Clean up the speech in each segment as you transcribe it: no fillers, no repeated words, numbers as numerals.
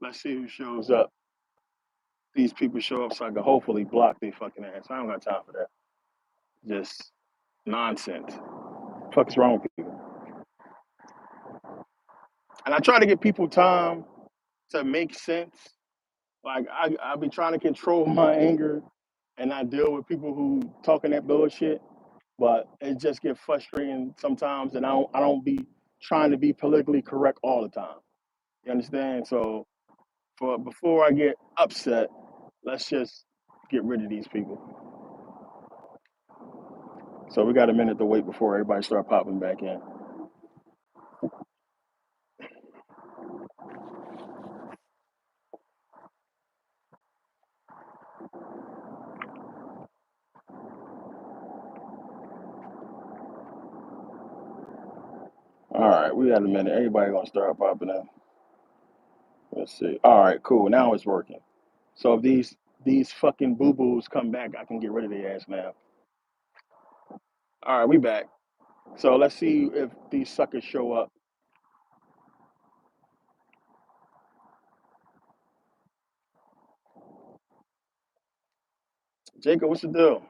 Let's see who shows up. These people show up so I can hopefully block their fucking ass. I don't got time for that. Just nonsense. What the fuck is wrong with people? And I try to give people time to make sense. Like I be trying to control my anger and not deal with people who talking that bullshit. But it just get frustrating sometimes, and I don't be trying to be politically correct all the time. You understand? So for before I get upset, let's just get rid of these people. So we got a minute to wait before everybody start popping back in. All right, we got a minute. Everybody gonna start popping in. Let's see. All right, cool. Now it's working. So if these fucking boo boos come back, I can get rid of their ass now. All right, we back. So let's see if these suckers show up. Jacob, what's the deal?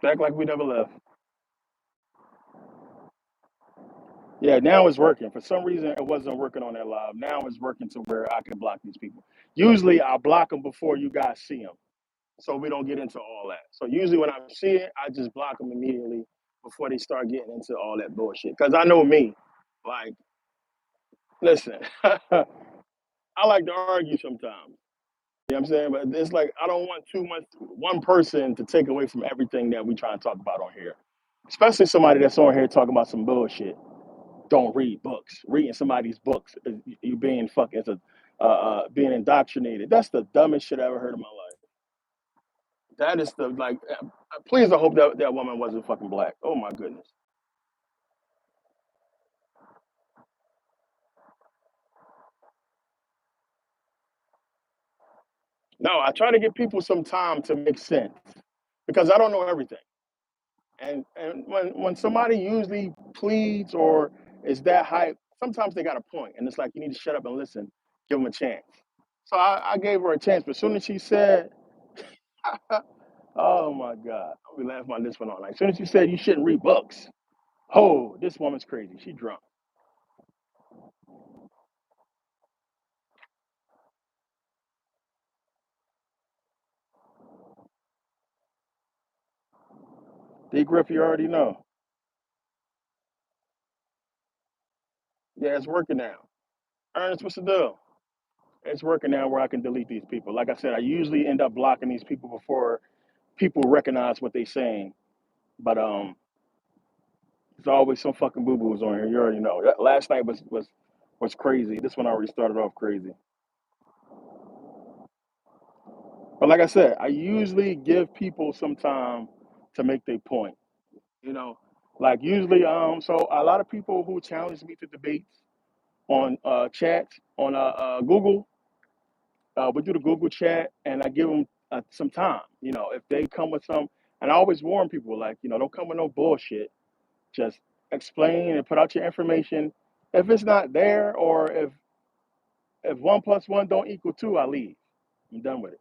Back like we never left. Yeah, now it's working. For some reason, it wasn't working on that live. Now it's working to where I can block these people. Usually, I block them before you guys see them, so we don't get into all that. So usually, when I see it, I just block them immediately before they start getting into all that bullshit. Because I know me. Like, listen, I like to argue sometimes. You know what I'm saying? But it's like I don't want too much one person to take away from everything that we try and talk about on here. Especially somebody that's on here talking about some bullshit. Don't read books. Reading somebody's books, you being fucking being indoctrinated. That's the dumbest shit I ever heard in my life. That is the like. Please, I hope that woman wasn't fucking black. Oh my goodness. No, I try to give people some time to make sense because I don't know everything. And when somebody usually pleads or is that hype, sometimes they got a point, and it's like you need to shut up and listen. Give them a chance. So I gave her a chance, but as soon as she said, "Oh my God," I'll be laughing on this one all night. As soon as she said you shouldn't read books, oh, this woman's crazy. She drunk. D Griff, you already know. Yeah, it's working now. Ernest, what's the deal? It's working now where I can delete these people. Like I said, I usually end up blocking these people before people recognize what they're saying. But there's always some fucking boo boos on here. You already know. Last night was crazy. This one already started off crazy. But like I said, I usually give people some time to make their point. You know, like usually, so a lot of people who challenge me to debates on chat on Google, we do the Google chat, and I give them some time. You know, if they come with some, and I always warn people like, don't come with no bullshit. Just explain and put out your information. If it's not there, or if one plus one don't equal two, I leave. I'm done with it.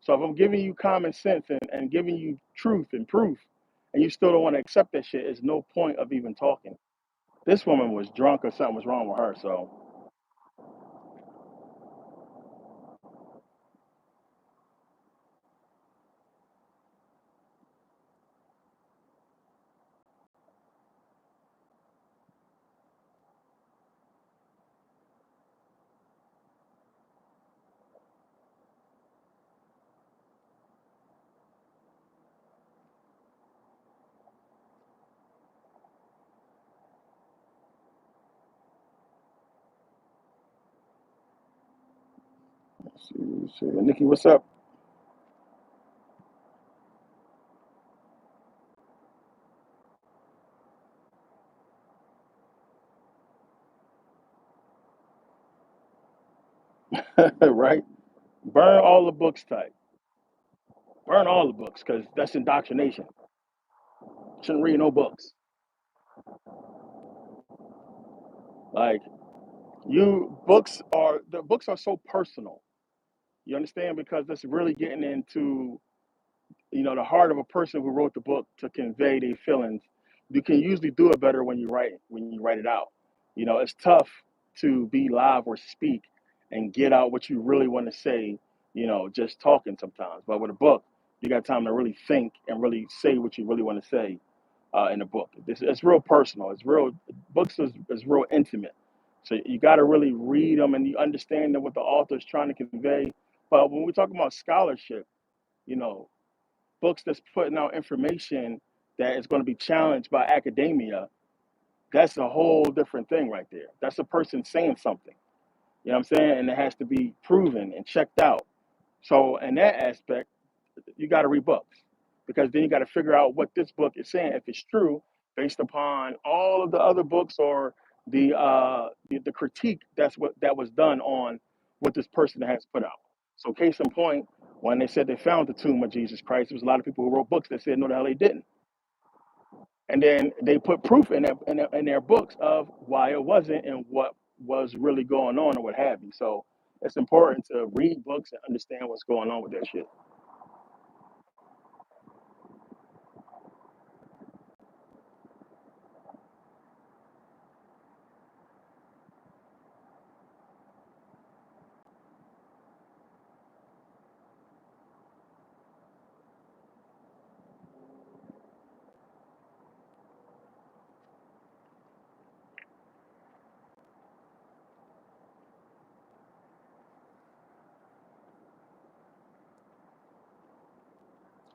So if I'm giving you common sense and giving you truth and proof, and you still don't want to accept that shit, it's no point of even talking. This woman was drunk or something was wrong with her. So let's see. Nikki, what's up? Right? Burn all the books type. Burn all the books because that's indoctrination. Shouldn't read no books. Like The books are so personal. You understand? Because that's really getting into, the heart of a person who wrote the book to convey their feelings. You can usually do it better when you write it out. It's tough to be live or speak and get out what you really want to say, just talking sometimes. But with a book, you got time to really think and really say what you really want to say in the book. It's real personal. It's real. Books is real intimate. So you got to really read them and you understand that what the author is trying to convey. But when we talk about scholarship, you know, books that's putting out information that is going to be challenged by academia, that's a whole different thing right there. That's a person saying something. You know what I'm saying? And it has to be proven and checked out. So in that aspect, you got to read books because then you got to figure out what this book is saying if it's true based upon all of the other books or the critique that was done on what this person has put out. So case in point, when they said they found the tomb of Jesus Christ, there was a lot of people who wrote books that said no, the hell they didn't, and then they put proof in their books of why it wasn't and what was really going on or what have you. So it's important to read books and understand what's going on with that shit.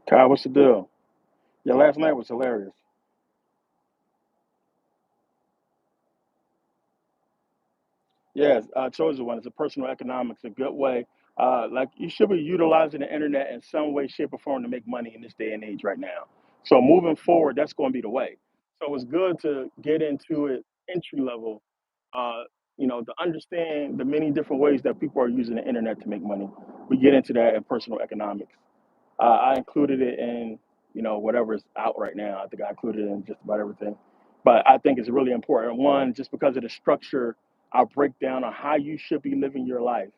Kyle, what's the deal? Yeah, last night was hilarious. Yes, chosen one. It's a personal economics, a good way. Like you should be utilizing the internet in some way, shape, or form to make money in this day and age right now. So moving forward, that's going to be the way. So it's good to get into it entry level. Uh, to understand the many different ways that people are using the internet to make money. We get into that in personal economics. I included it in, whatever's out right now. I think I included it in just about everything. But I think it's really important. One, just because of the structure, I'll break down on how you should be living your life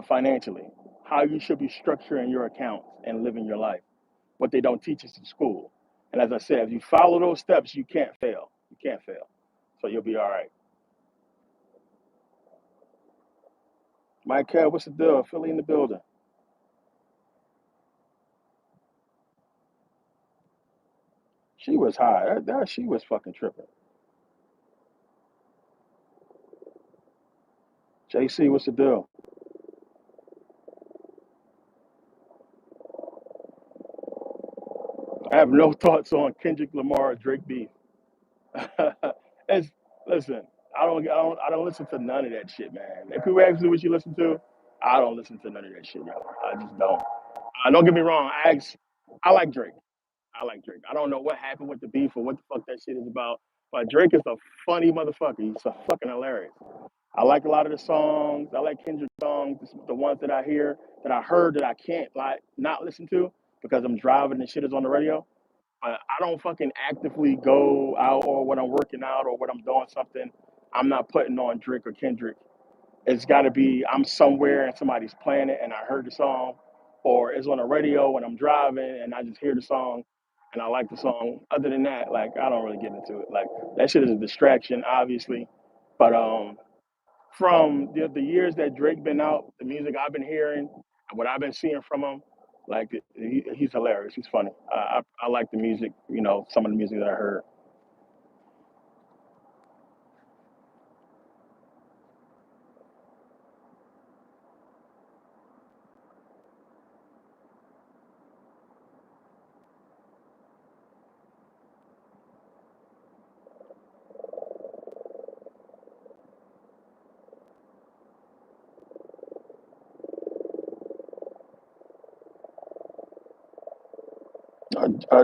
financially, how you should be structuring your accounts and living your life, what they don't teach us in school. And as I said, if you follow those steps, you can't fail. You can't fail. So you'll be all right. Mike Cal, what's the deal? Philly in the building. She was high. She was fucking tripping. JC, what's the deal? I have no thoughts on Kendrick Lamar or Drake beef. it's, listen, I don't listen to none of that shit, man. If people ask me what you listen to, I don't listen to none of that shit, yo. I just don't. Don't get me wrong. I like Drake. I like Drake. I don't know what happened with the beef or what the fuck that shit is about, but Drake is a funny motherfucker. He's so fucking hilarious. I like a lot of the songs. I like Kendrick's songs, the ones that I hear, that I heard that I can't like not listen to because I'm driving and shit is on the radio. I don't fucking actively go out or when I'm working out or when I'm doing something. I'm not putting on Drake or Kendrick. It's got to be I'm somewhere and somebody's playing it and I heard the song, or it's on the radio when I'm driving and I just hear the song and I like the song. Other than that, like I don't really get into it. Like that shit is a distraction, obviously. But from the years that Drake been out, the music I've been hearing, and what I've been seeing from him, like he's hilarious. He's funny. I like the music. Some of the music that I heard.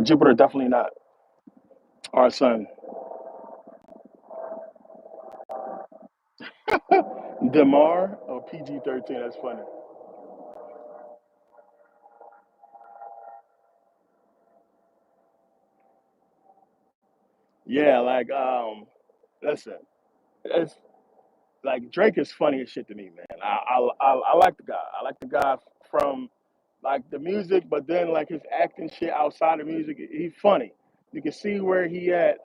Jupiter definitely not our son. Demar or PG-13. That's funny. Yeah, like listen, it's Like Drake is funny as shit to me, man. I like the guy. I like the guy from like the music, but then like his acting shit outside of music, he's funny. You can see where he at,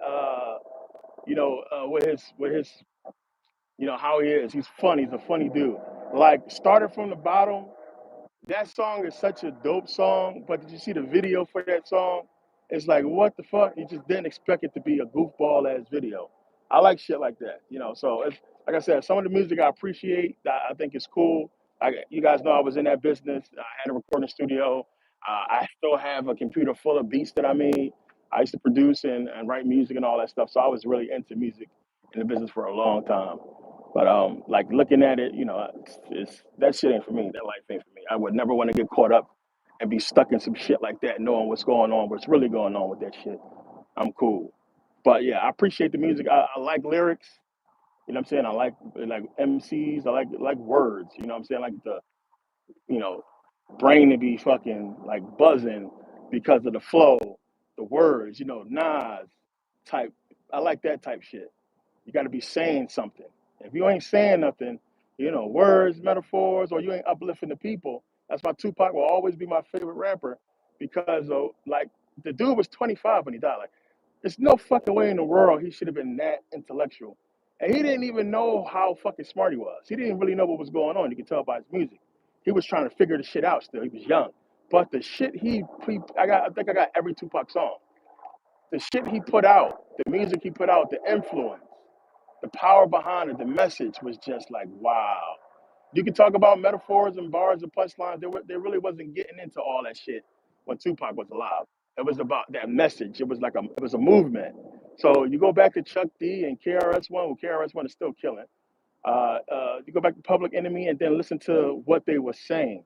with his, how he is. He's funny. He's a funny dude. Like started from the bottom. That song is such a dope song, but did you see the video for that song? It's like, what the fuck? You just didn't expect it to be a goofball ass video. I like shit like that. So it's like I said, some of the music I appreciate. I think it's cool. You guys know I was in that business. I had a recording studio. I still have a computer full of beats that I made. I used to produce and write music and all that stuff. So I was really into music in the business for a long time. But like looking at it, it's that shit ain't for me. That life ain't for me. I would never want to get caught up and be stuck in some shit like that, knowing what's going on, what's really going on with that shit. I'm cool. But yeah, I appreciate the music. I like lyrics. You know what I'm saying? I like MCs. I like words. You know what I'm saying? Like the you know brain to be fucking like buzzing because of the flow, the words. Nas type. I like that type shit. You got to be saying something. If you ain't saying nothing, words, metaphors, or you ain't uplifting the people, that's why Tupac will always be my favorite rapper because of like the dude was 25 when he died. Like, there's no fucking way in the world he should have been that intellectual. And he didn't even know how fucking smart he was. He didn't really know what was going on. You can tell by his music. He was trying to figure the shit out still. He was young. But the shit I think I got every Tupac song. The shit he put out, the music he put out, the influence, the power behind it, the message was just like, wow. You can talk about metaphors and bars and punchlines. They really wasn't getting into all that shit when Tupac was alive. It was about that message. It was a movement. So you go back to Chuck D and KRS-One. Well, KRS-One is still killing. You go back to Public Enemy and then listen to what they were saying.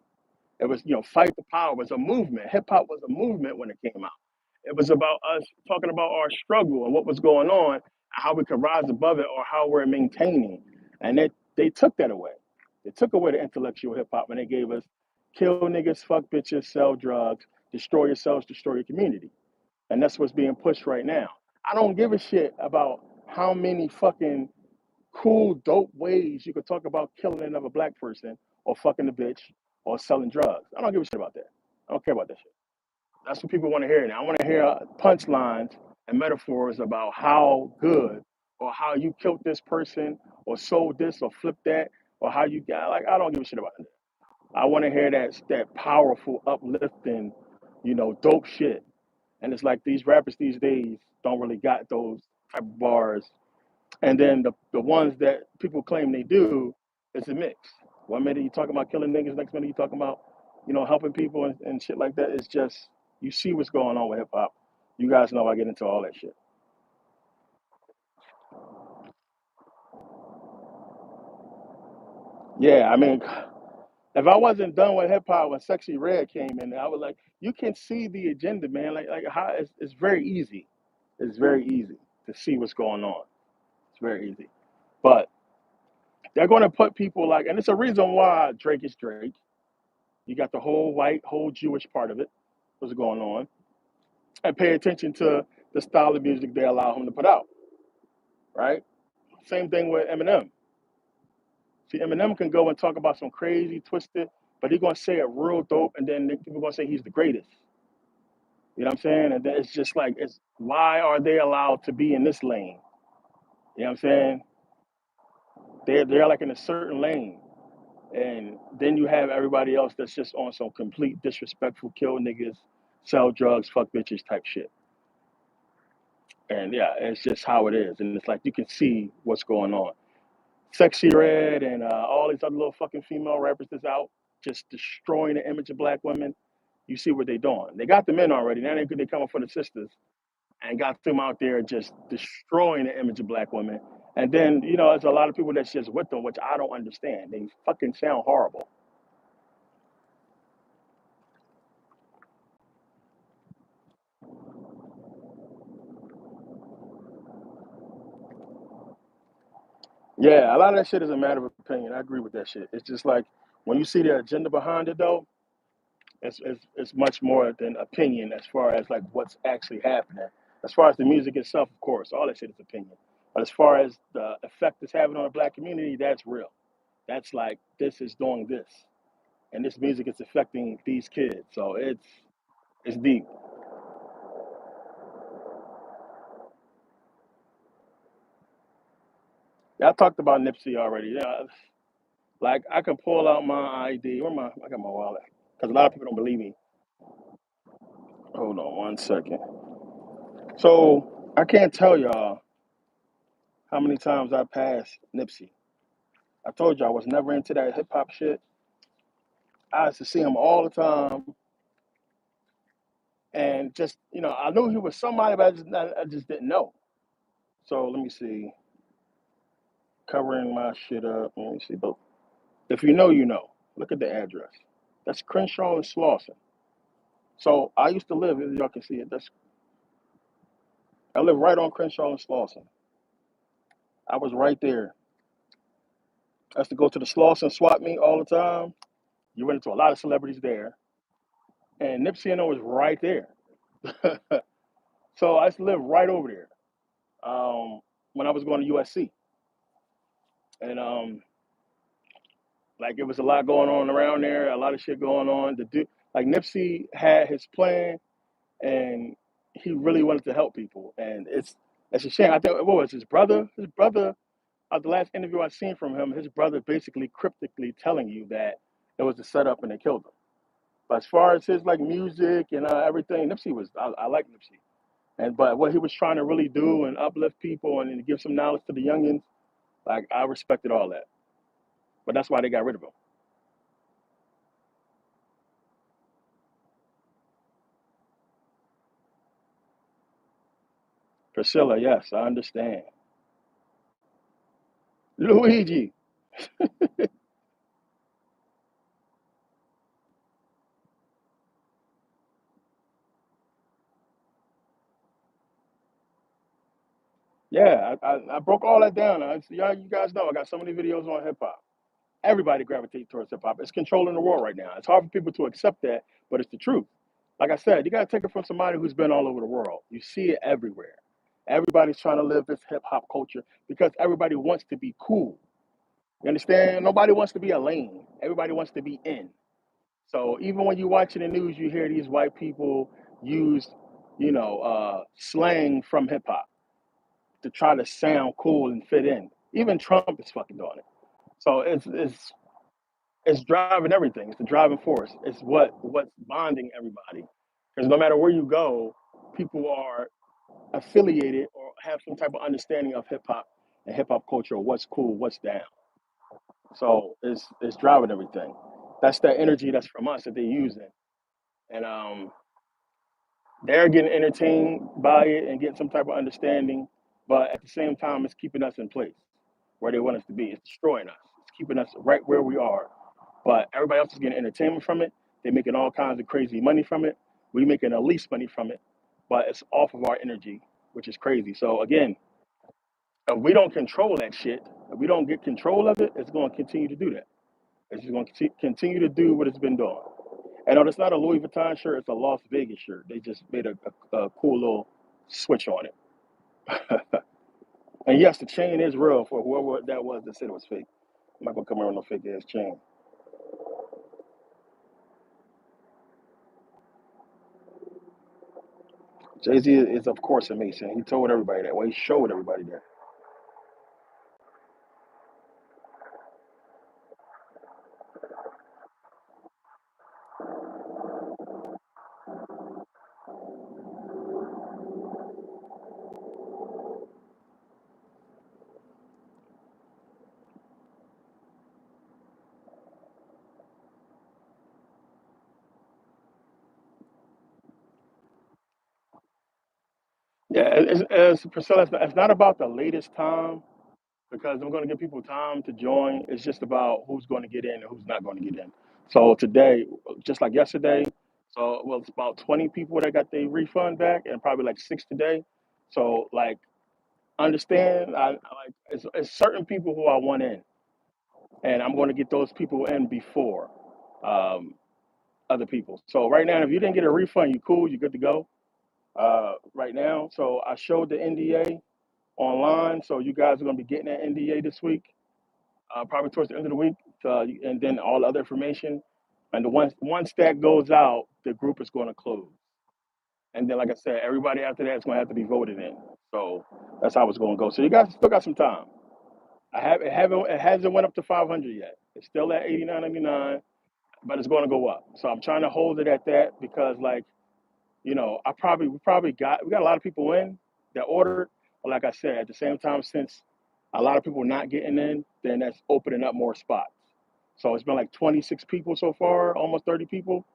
It was, fight the power was a movement. Hip hop was a movement when it came out. It was about us talking about our struggle and what was going on, how we could rise above it or how we're maintaining. And they took that away. They took away the intellectual hip hop and they gave us kill niggas, fuck bitches, sell drugs, destroy yourselves, destroy your community. And that's what's being pushed right now. I don't give a shit about how many fucking cool, dope ways you could talk about killing another black person or fucking a bitch or selling drugs. I don't give a shit about that. I don't care about that shit. That's what people want to hear now. I want to hear punchlines and metaphors about how good or how you killed this person or sold this or flipped that or how you got like I don't give a shit about that. I want to hear that powerful, uplifting, dope shit. And it's like these rappers these days don't really got those type of bars and then the ones that people claim they do is a mix. One minute you talking about killing niggas, next minute you talking about, helping people and shit like that. It's just you see what's going on with hip hop. You guys know I get into all that shit. Yeah, I mean, if I wasn't done with hip hop when Sexy Red came in, I was like, you can see the agenda, man. Like how it's very easy. It's very easy to see what's going on. It's very easy, but they're going to put people like, and it's a reason why Drake is Drake. You got the whole white, whole Jewish part of it, what's going on, and pay attention to the style of music they allow him to put out, right? Same thing with Eminem. See, Eminem can go and talk about some crazy, twisted, but he's gonna say it real dope, and then people gonna say he's the greatest. You know what I'm saying? And then it's just like, it's why are they allowed to be in this lane? You know what I'm saying? They're like in a certain lane, and then you have everybody else that's just on some complete disrespectful, kill niggas, sell drugs, fuck bitches type shit. And yeah, it's just how it is. And it's like you can see what's going on. Sexy Red and all these other little fucking female rappers that's out just destroying the image of black women. You see what they're doing. They got them in already. Now they coming for the sisters and got them out there just destroying the image of black women. And then, there's a lot of people that's just with them, which I don't understand. They fucking sound horrible. Yeah, a lot of that shit is a matter of opinion. I agree with that shit. It's just like when you see the agenda behind it, though, it's much more than opinion as far as like what's actually happening. As far as the music itself, of course, all that shit is opinion. But as far as the effect it's having on the black community, that's real. That's like this is doing this, and this music is affecting these kids. So it's deep. Yeah, I talked about Nipsey already. Yeah, like I can pull out my ID. I got my wallet because a lot of people don't believe me. Hold on one second. So I can't tell y'all how many times I passed Nipsey. I told you I was never into that hip hop shit. I used to see him all the time, and just I knew he was somebody, but I just didn't know. So let me see, covering my shit up. Let me see, but if you know, you know. Look at the address. That's Crenshaw and Slauson. So I used to live, as y'all can see it. I live right on Crenshaw and Slauson. I was right there. I used to go to the Slauson swap meet all the time. You went into a lot of celebrities there, and Nipsey and I was right there. So I used to live right over there when I was going to USC, and like it was a lot going on around there, a lot of shit going on. The dude, like Nipsey had his plan, and he really wanted to help people, and it's a shame. I think what was his brother? His brother. At the last interview I seen from him, his brother basically cryptically telling you that it was a setup and they killed him. But as far as his like music and everything, Nipsey was I like Nipsey, and but what he was trying to really do and uplift people and give some knowledge to the youngins, like I respected all that. But that's why they got rid of him. Priscilla, yes, I understand. Luigi, yeah, I broke all that down. Y'all, you guys know I got so many videos on hip hop. Everybody gravitates towards hip hop. It's controlling the world right now. It's hard for people to accept that, but it's the truth. Like I said, you got to take it from somebody who's been all over the world. You see it everywhere. Everybody's trying to live this hip hop culture because everybody wants to be cool. You understand? Nobody wants to be a lame. Everybody wants to be in. So even when you watch in the news, you hear these white people use, slang from hip hop to try to sound cool and fit in. Even Trump is fucking doing it. So it's driving everything. It's the driving force. It's what's bonding everybody. Because no matter where you go, people are affiliated or have some type of understanding of hip hop and hip hop culture, what's cool, what's down. So it's driving everything. That's that energy that's from us that they're using. And they're getting entertained by it and getting some type of understanding, but at the same time it's keeping us in place where they want us to be. It's destroying us. It's keeping us right where we are. But everybody else is getting entertainment from it. They're making all kinds of crazy money from it. We're making the least money from it, but it's off of our energy, which is crazy. So again, if we don't control that shit, if we don't get control of it, it's going to continue to do that. It's just going to continue to do what it's been doing. And no, it's not a Louis Vuitton shirt; it's a Las Vegas shirt. They just made a cool little switch on it. And yes, the chain is real for whoever that was that said it was fake. I'm not gonna come around with no fake ass chain. Jay Z is of course a Mason. He told everybody that. Well, he showed everybody that. Yeah, Priscilla, it's not about the latest time because I'm going to give people time to join. It's just about who's going to get in and who's not going to get in. So today, just like yesterday, so well, it's about 20 people that got their refund back, and probably like six today. So like, understand, I like it's certain people who I want in, and I'm going to get those people in before um, other people. So right now, if you didn't get a refund, you cool, you good to go. Right now, so I showed the NDA. online. So you guys are going to be getting that NDA this week, probably towards the end of the week, and then all the other information. And once that goes out, the group is going to close. And then, like I said, everybody after that is going to have to be voted in. So that's how it's going to go. So you guys still got some time. It hasn't went up to 500 yet. It's still at 89.99, but it's going to go up. So I'm trying to hold it at that because, like, we got a lot of people in that ordered. But like I said, at the same time, since a lot of people not getting in, then that's opening up more spots. So it's been like 26 people so far, almost 30 people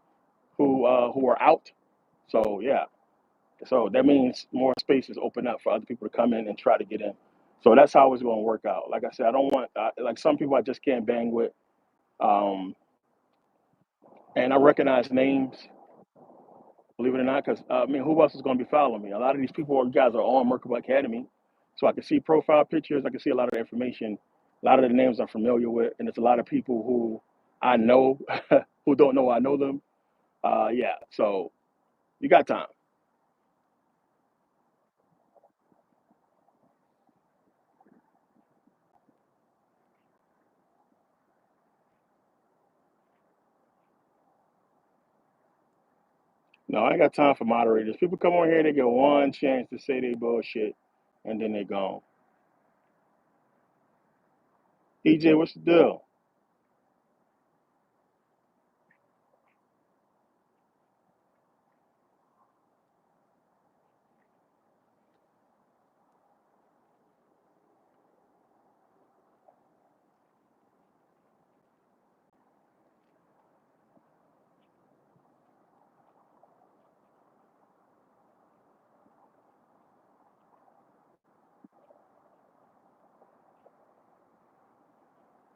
who are out. So yeah, so that means more spaces open up for other people to come in and try to get in. So that's how it's going to work out. Like I said, I don't want like some people I just can't bang with, um, and I recognize names, believe it or not, because I mean, who else is going to be following me? A lot of these people, you guys are on Merkabah Academy, so I can see profile pictures. I can see a lot of the information. A lot of the names I'm familiar with, and it's a lot of people who I know who don't know I know them. Yeah, so you got time. No, I ain't got time for moderators. People come on here, they get one chance to say they bullshit, and then they gone. EJ, what's the deal?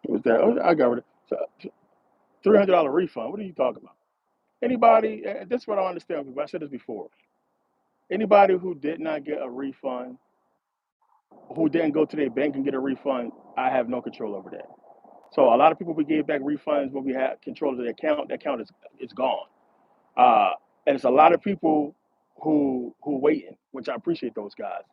Was that? Oh, I got rid of $300 refund. What are you talking about? Anybody? This is what I understand. I said this before. Anybody who did not get a refund, who didn't go to their bank and get a refund, I have no control over that. So a lot of people we gave back refunds when we had control of the account. The account is gone. Uh, and it's a lot of people who waiting, which I appreciate those guys.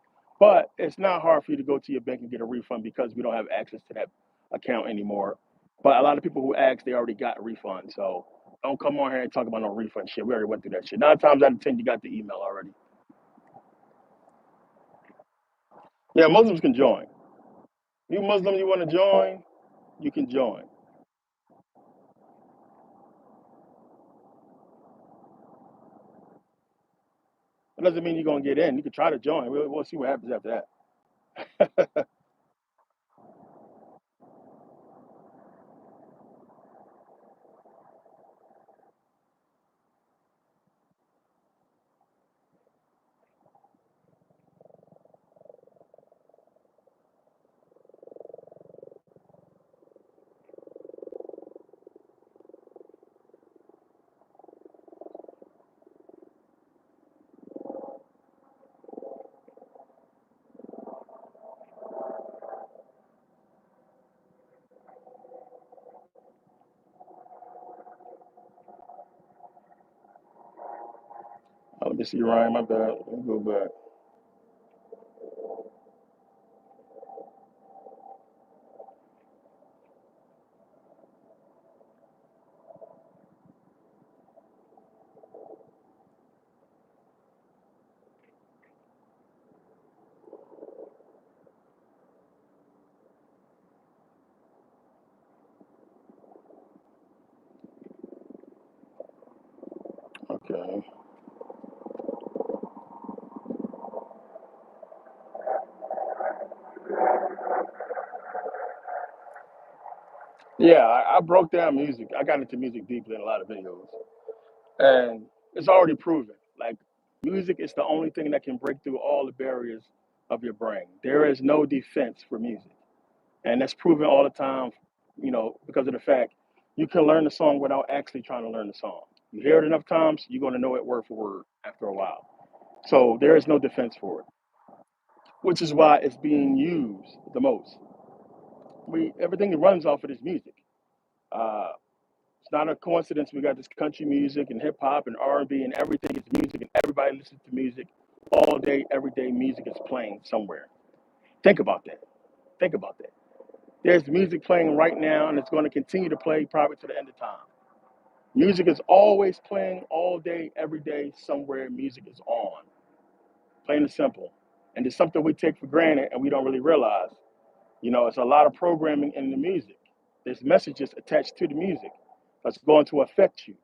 But it's not hard for you to go to your bank and get a refund because we don't have access to that account anymore. But a lot of people who asked, they already got a refund. So don't come on here and talk about no refund shit. We already went through that shit. 9 times out of 10, you got the email already. Yeah, Muslims can join. You Muslim, you want to join, you can join. It doesn't mean you're gonna get in. You can try to join. We'll see what happens after that. Let me see, Ryan. My bad. Let me go back. Okay. Yeah, I broke down music. I got into music deeply in a lot of videos, and it's already proven. Like, music is the only thing that can break through all the barriers of your brain. There is no defense for music, and that's proven all the time. Because of the fact you can learn the song without actually trying to learn the song. You hear it enough times, you're going to know it word for word after a while. So there is no defense for it, which is why it's being used the most. Everything that runs off of this music. Uh, It's not a coincidence we got this country music and hip hop and R&B and everything is music and everybody listens to music all day, every day. Music is playing somewhere. Think about that. Think about that. There's music playing right now, and it's going to continue to play probably to the end of time. Music is always playing all day, every day, somewhere music is on. Plain and simple. And it's something we take for granted and we don't really realize. It's a lot of programming in the music. There's messages attached to the music that's going to affect you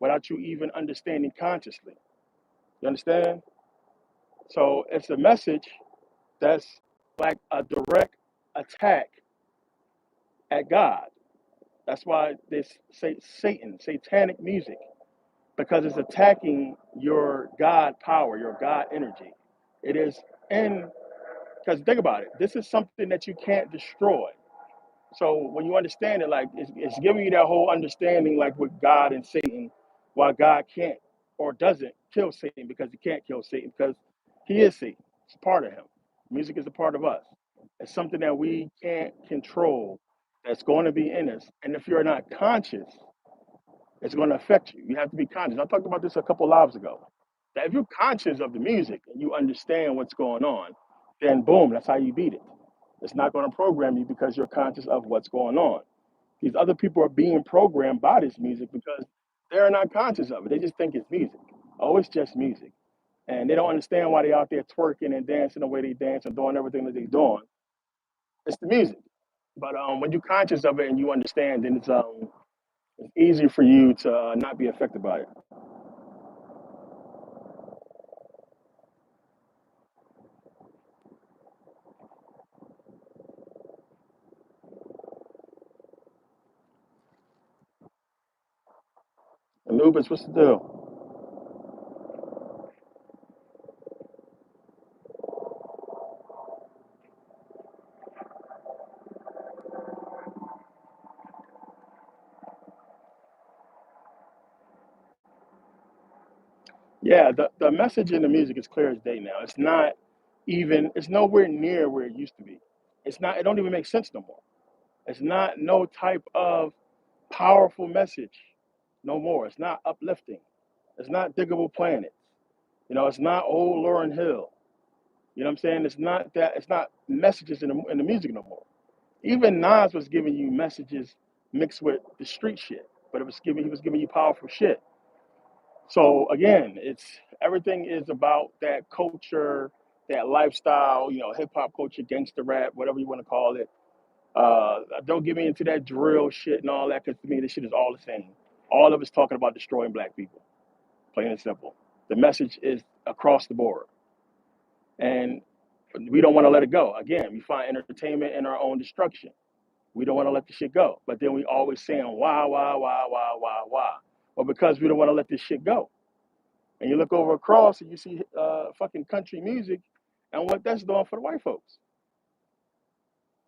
without you even understanding consciously. You understand? So it's a message that's like a direct attack at God. That's why they say Satan, satanic music, because it's attacking your God power, your God energy. It is in, because think about it, this is something that you can't destroy. So when you understand it, like it's giving you that whole understanding, like with God and Satan, why God can't or doesn't kill Satan, because he can't kill Satan because he is Satan. It's a part of him. Music is a part of us. It's something that we can't control. That's going to be in us, and if you're not conscious, it's going to affect you. You have to be conscious. I talked about this a couple lives ago. That if you're conscious of the music and you understand what's going on, then boom, that's how you beat it. It's not going to program you because you're conscious of what's going on. These other people are being programmed by this music because they're not conscious of it. They just think it's music. Oh, it's just music. And they don't understand why they're out there twerking and dancing the way they dance and doing everything that they're doing. It's the music. But when you're conscious of it and you understand, then it's easier for you to not be affected by it. Anubis, what's the deal? Yeah, the message in the music is clear as day now. It's not even, it's nowhere near where it used to be. It's not, it don't even make sense no more. It's not no type of powerful message no more. It's not uplifting. It's not diggable planets. It's not old Lauren Hill. You know what I'm saying? It's not that, it's not messages in the music no more. Even Nas was giving you messages mixed with the street shit, but he was giving you powerful shit. So again, it's everything is about that culture, that lifestyle, hip hop culture, gangster rap, whatever you want to call it. Don't get me into that drill shit and all that, because to me, this shit is all the same. All of it's talking about destroying black people, plain and simple. The message is across the board, and we don't want to let it go. Again, we find entertainment in our own destruction. We don't want to let the shit go, but then we always saying why. Well, because we don't want to let this shit go. And you look over across and you see fucking country music and what that's doing for the white folks.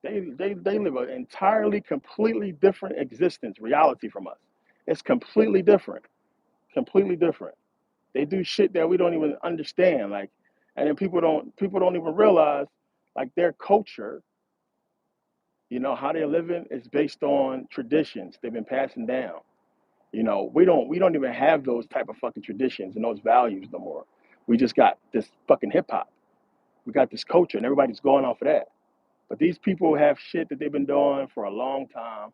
They live an entirely, completely different existence, reality from us. It's completely different, completely different. They do shit that we don't even understand, like, and then people don't even realize, like, their culture, how they're living is based on traditions they've been passing down. We don't even have those type of fucking traditions and those values no more. We just got this fucking hip hop. We got this culture, and everybody's going off of that. But these people have shit that they've been doing for a long time.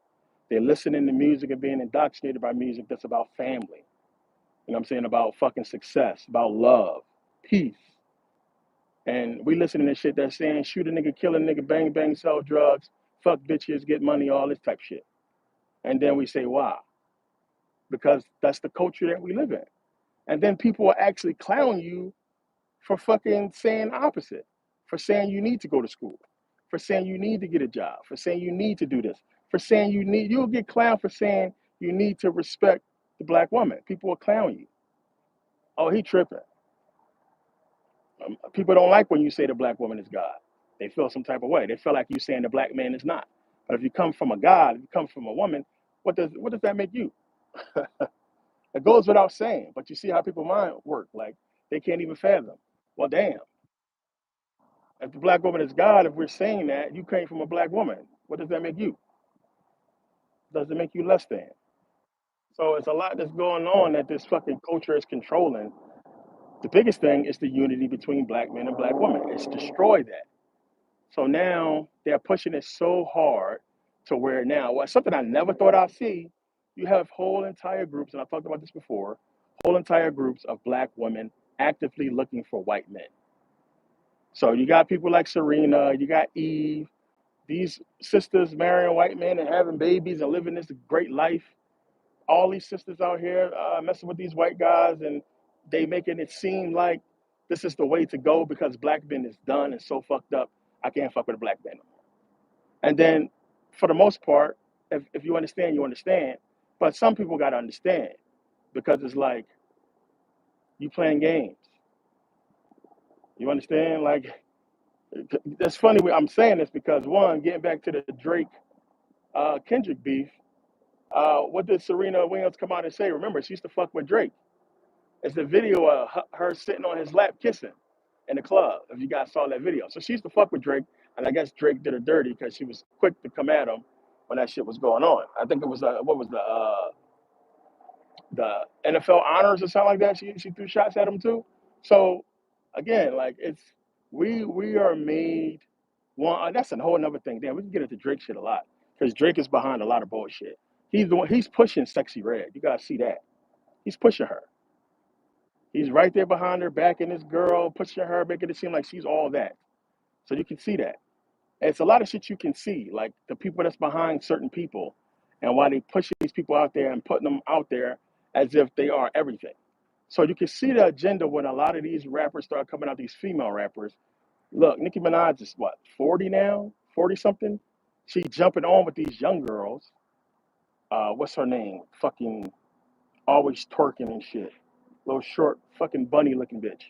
They're listening to music and being indoctrinated by music that's about family. You know what I'm saying? About fucking success, about love, peace. And we listening to shit that's saying shoot a nigga, kill a nigga, bang, bang, sell drugs, fuck bitches, get money, all this type shit. And then we say, why? Because that's the culture that we live in. And then people will actually clown you for fucking saying opposite, for saying you need to go to school, for saying you need to get a job, for saying you need to do this, for saying you'll get clowned for saying you need to respect the black woman. People will clown you. Oh, he tripping. People don't like when you say the black woman is God. They feel some type of way. They feel like you saying the black man is not. But if you come from a God, if you come from a woman, what does that make you? It goes without saying, but you see how people mind work. Like, they can't even fathom. Well, damn. If the black woman is God, if we're saying that you came from a black woman, what does that make you? Does it make you less than? So it's a lot that's going on that this fucking culture is controlling. The biggest thing is the unity between black men and black women. It's destroyed that. So now they're pushing it so hard to where now, well, something I never thought I'd see, you have whole entire groups, and I've talked about this before, whole entire groups of black women actively looking for white men. So you got people like Serena, you got Eve, these sisters marrying white men and having babies and living this great life. All these sisters out here messing with these white guys, and they making it seem like this is the way to go because black men is done and so fucked up. I can't fuck with a black man no more. And then, for the most part, if you understand, you understand. But some people got to understand because it's like you playing games. You understand? Like, that's funny. I'm saying this because one, getting back to the Drake Kendrick beef. What did Serena Williams come out and say? Remember, she used to fuck with Drake. It's the video of her sitting on his lap kissing in the club. If you guys saw that video, so she used to fuck with Drake, and I guess Drake did her dirty because she was quick to come at him when that shit was going on. I think it was what was the NFL honors or something like that. She threw shots at him too. So again, like it's we are made one. That's a whole another thing. Damn, we can get into Drake shit a lot because Drake is behind a lot of bullshit. He's the one. He's pushing Sexy Red. You gotta see that. He's pushing her. He's right there behind her, backing this girl, pushing her, making it seem like she's all that. So you can see that. And it's a lot of shit you can see, like the people that's behind certain people and why they push these people out there and putting them out there as if they are everything. So you can see the agenda when a lot of these rappers start coming out, these female rappers. Look, Nicki Minaj is what, 40 now? 40 something? She jumping on with these young girls. What's her name? Fucking always twerking and shit. Little short, fucking bunny looking bitch.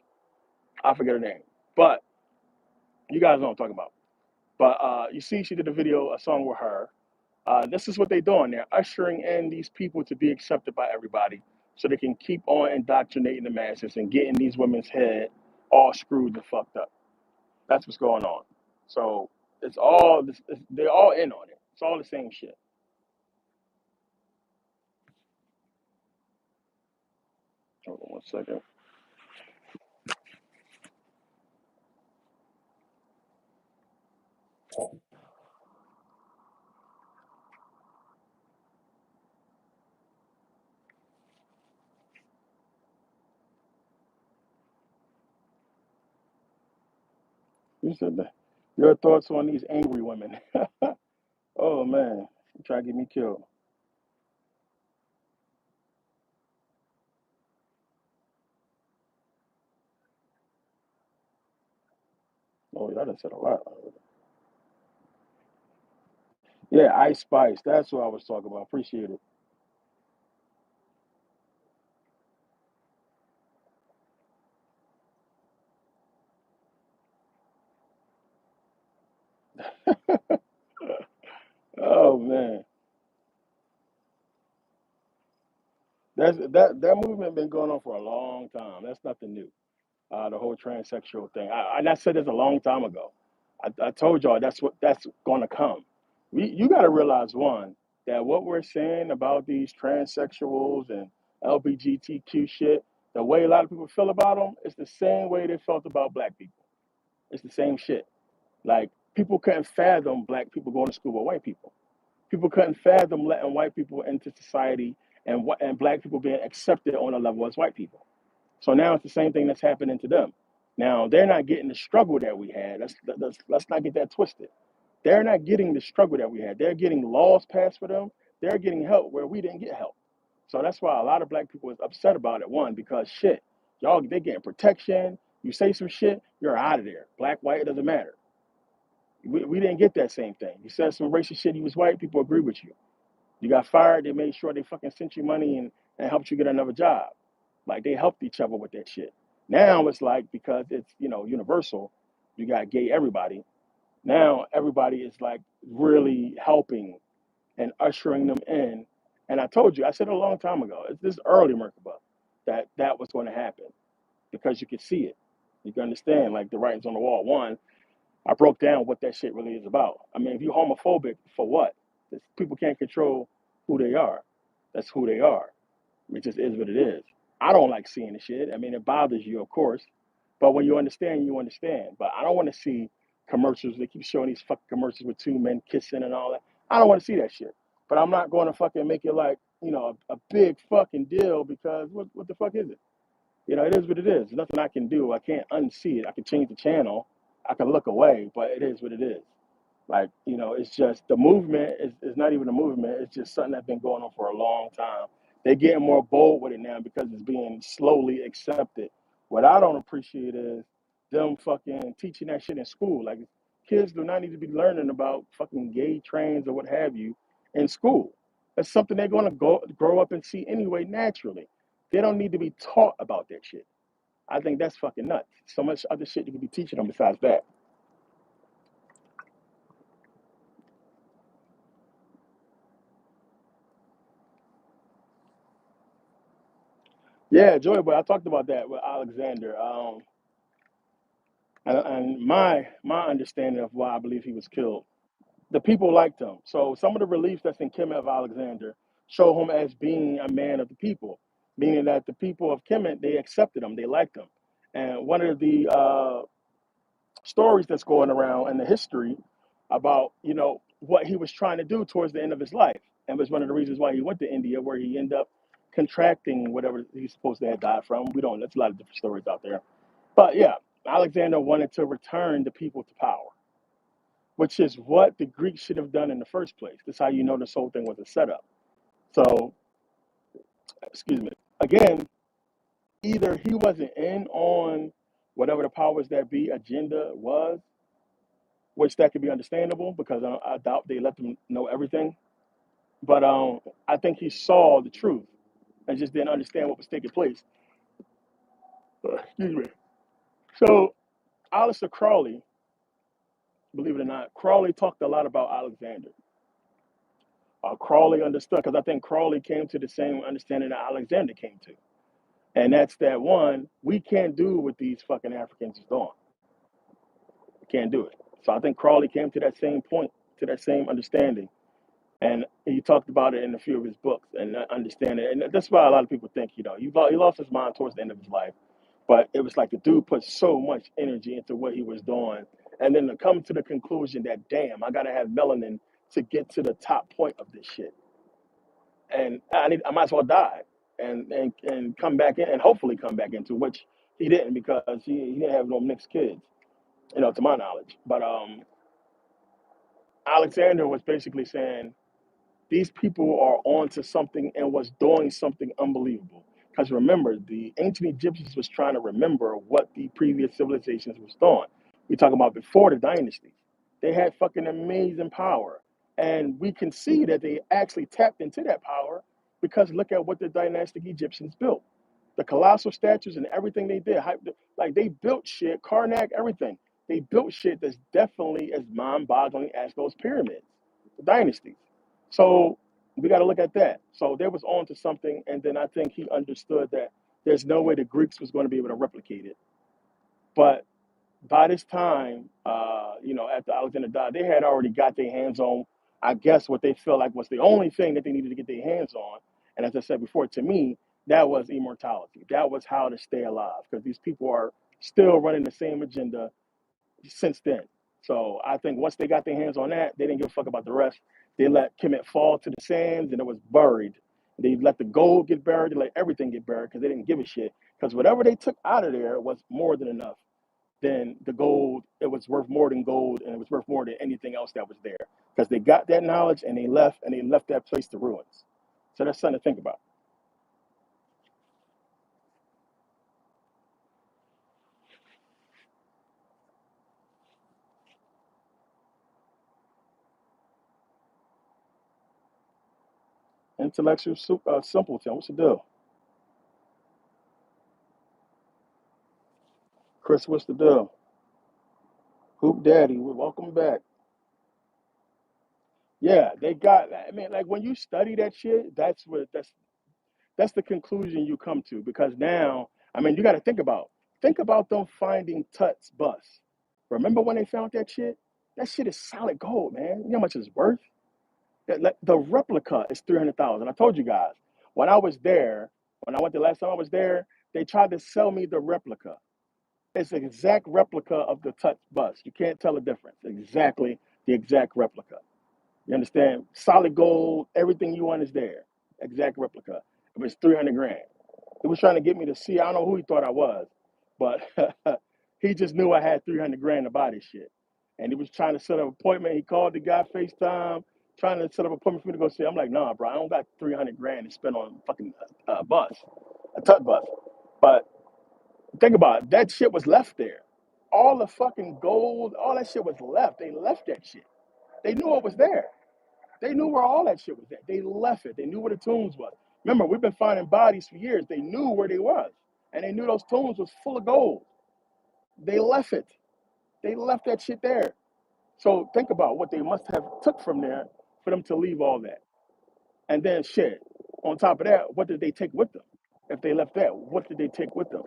I forget her name. But you guys know what I'm talking about. But you see, she did a video, a song with her. This is what they're doing. They're ushering in these people to be accepted by everybody so they can keep on indoctrinating the masses and getting these women's head all screwed and fucked up. That's what's going on. So it's all, they're all in on it. It's all the same shit. Hold on one second. You said that. Your thoughts on these angry women. Oh man, you try to get me killed. Oh, yeah, I done said a lot. Yeah, Ice Spice. That's what I was talking about. Appreciate it. Oh man, that movement been going on for a long time. That's nothing new. The whole transsexual thing. I said this a long time ago. I told y'all that's going to come. You got to realize one that what we're saying about these transsexuals and LGBTQ shit, the way a lot of people feel about them, is the same way they felt about black people. It's the same shit. Like people couldn't fathom black people going to school with white people. People couldn't fathom letting white people into society and black people being accepted on a level as white people. So now it's the same thing that's happening to them. Now they're not getting the struggle that we had. Let's not get that twisted. They're not getting the struggle that we had. They're getting laws passed for them. They're getting help where we didn't get help. So that's why a lot of black people is upset about it. One, because shit, y'all they getting protection. You say some shit, you're out of there. Black, white, it doesn't matter. We didn't get that same thing. You said some racist shit, you was white, people agree with you. You got fired, they made sure they fucking sent you money and helped you get another job. Like they helped each other with that shit. Now it's like because it's universal, you got gay everybody. Now everybody is like really helping and ushering them in. And I told you, I said it a long time ago. It's this early Merkabah that was going to happen because you could see it. You can understand like the writings on the wall. One, I broke down what that shit really is about. I mean, if you're homophobic, for what? People can't control who they are. That's who they are. It just is what it is. I don't like seeing the shit. I mean, it bothers you, of course. But when you understand, you understand. But I don't want to see commercials. They keep showing these fucking commercials with two men kissing and all that. I don't want to see that shit. But I'm not going to fucking make it like, a big fucking deal because what the fuck is it? It is what it is. There's nothing I can do. I can't unsee it. I can change the channel. I can look away, but it is what it is. Like, it's just the movement is not even a movement. It's just something that's been going on for a long time. They're getting more bold with it now because it's being slowly accepted. What I don't appreciate is them fucking teaching that shit in school. Like, kids do not need to be learning about fucking gay trains or what have you in school. That's something they're going to grow up and see anyway naturally. They don't need to be taught about that shit. I think that's fucking nuts. So much other shit you could be teaching them besides that. Yeah, Joy Boy, I talked about that with Alexander. And my understanding of why I believe he was killed, the people liked him. So some of the relief that's in Kemet of Alexander show him as being a man of the people, meaning that the people of Kemet, they accepted him, they liked him. And one of the stories that's going around in the history about what he was trying to do towards the end of his life, and was one of the reasons why he went to India, where he ended up contracting whatever he's supposed to have died from. We don't. There's a lot of different stories out there, but yeah, Alexander wanted to return the people to power, which is what the Greeks should have done in the first place. That's how you know this whole thing was a setup. So, excuse me. Again, either he wasn't in on whatever the powers that be agenda was, which that could be understandable because I doubt they let them know everything. But I think he saw the truth and just didn't understand what was taking place. Excuse me. So Aleister Crowley, believe it or not, Crowley talked a lot about Alexander. Crowley understood because I think Crowley came to the same understanding that Alexander came to, and that's that one, we can't do what these fucking Africans is doing. We can't do it. So I think Crowley came to that same point, to that same understanding. And he talked about it in a few of his books and understand it. And that's why a lot of people think, he lost his mind towards the end of his life. But it was like the dude put so much energy into what he was doing. And then to come to the conclusion that, damn, I got to have melanin to get to the top point of this shit. And I might as well die and come back in and hopefully come back into, which he didn't because he didn't have no mixed kids, to my knowledge. But Alexander was basically saying, these people are onto something and was doing something unbelievable. Because remember, the ancient Egyptians was trying to remember what the previous civilizations was doing. We talk about before the dynasties. They had fucking amazing power. And we can see that they actually tapped into that power because look at what the dynastic Egyptians built. The colossal statues and everything they did. Like they built shit, Karnak, everything. They built shit that's definitely as mind-boggling as those pyramids, the dynasties. So we got to look at that. So there was on to something, and then I think he understood that there's no way the Greeks was going to be able to replicate it. But by this time, after Alexander died, they had already got their hands on, I guess, what they felt like was the only thing that they needed to get their hands on. And as I said before, to me, that was immortality. That was how to stay alive, because these people are still running the same agenda since then. So I think once they got their hands on that, they didn't give a fuck about the rest. They let Kemet fall to the sands and it was buried. They let the gold get buried, they let everything get buried because they didn't give a shit. Because whatever they took out of there was more than enough. Then the gold, it was worth more than gold and it was worth more than anything else that was there. Because they got that knowledge and they left that place to ruins. So that's something to think about. Intellectual simpleton, what's the deal? Chris, what's the deal? Hoop Daddy, welcome back. Yeah, they got. I mean, like when you study that shit, that's the conclusion you come to because now, I mean, you got to think about them finding Tut's bus. Remember when they found that shit? That shit is solid gold, man. You know how much it's worth? Like, the replica is 300,000. I told you guys when I was there, when I went the last time I was there, they tried to sell me the replica. It's an exact replica of the Tut bus. You can't tell the difference. Exactly the exact replica. You understand? Solid gold, everything you want is there. Exact replica. It was 300 grand. He was trying to get me to see. I don't know who he thought I was, but he just knew I had 300 grand to buy this shit. And he was trying to set up an appointment. He called the guy FaceTime, trying to set up an appointment for me to go see. I'm like, nah, bro, I don't got 300 grand to spend on a fucking bus, a Tut bus. But think about it, that shit was left there. All the fucking gold, all that shit was left. They left that shit. They knew it was there. They knew where all that shit was at. They left it. They knew where the tombs was. Remember, we've been finding bodies for years. They knew where they was. And they knew those tombs was full of gold. They left it. They left that shit there. So think about what they must have took from there for them to leave all that. And then shit. On top of that, what did they take with them? If they left that, what did they take with them?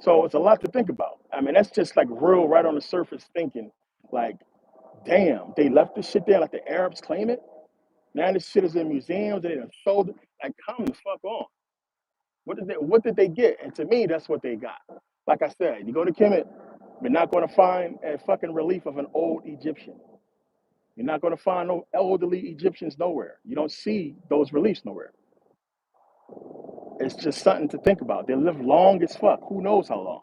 So it's a lot to think about. I mean, that's just like real right on the surface thinking. Like, damn, they left this shit there like the Arabs claim it. Now this shit is in museums and they done sold it. Like, come the fuck on. What did they get? And to me, that's what they got. Like I said, you go to Kemet, you're not gonna find a fucking relief of an old Egyptian. You're not gonna find no elderly Egyptians nowhere. You don't see those reliefs nowhere. It's just something to think about. They live long as fuck. Who knows how long?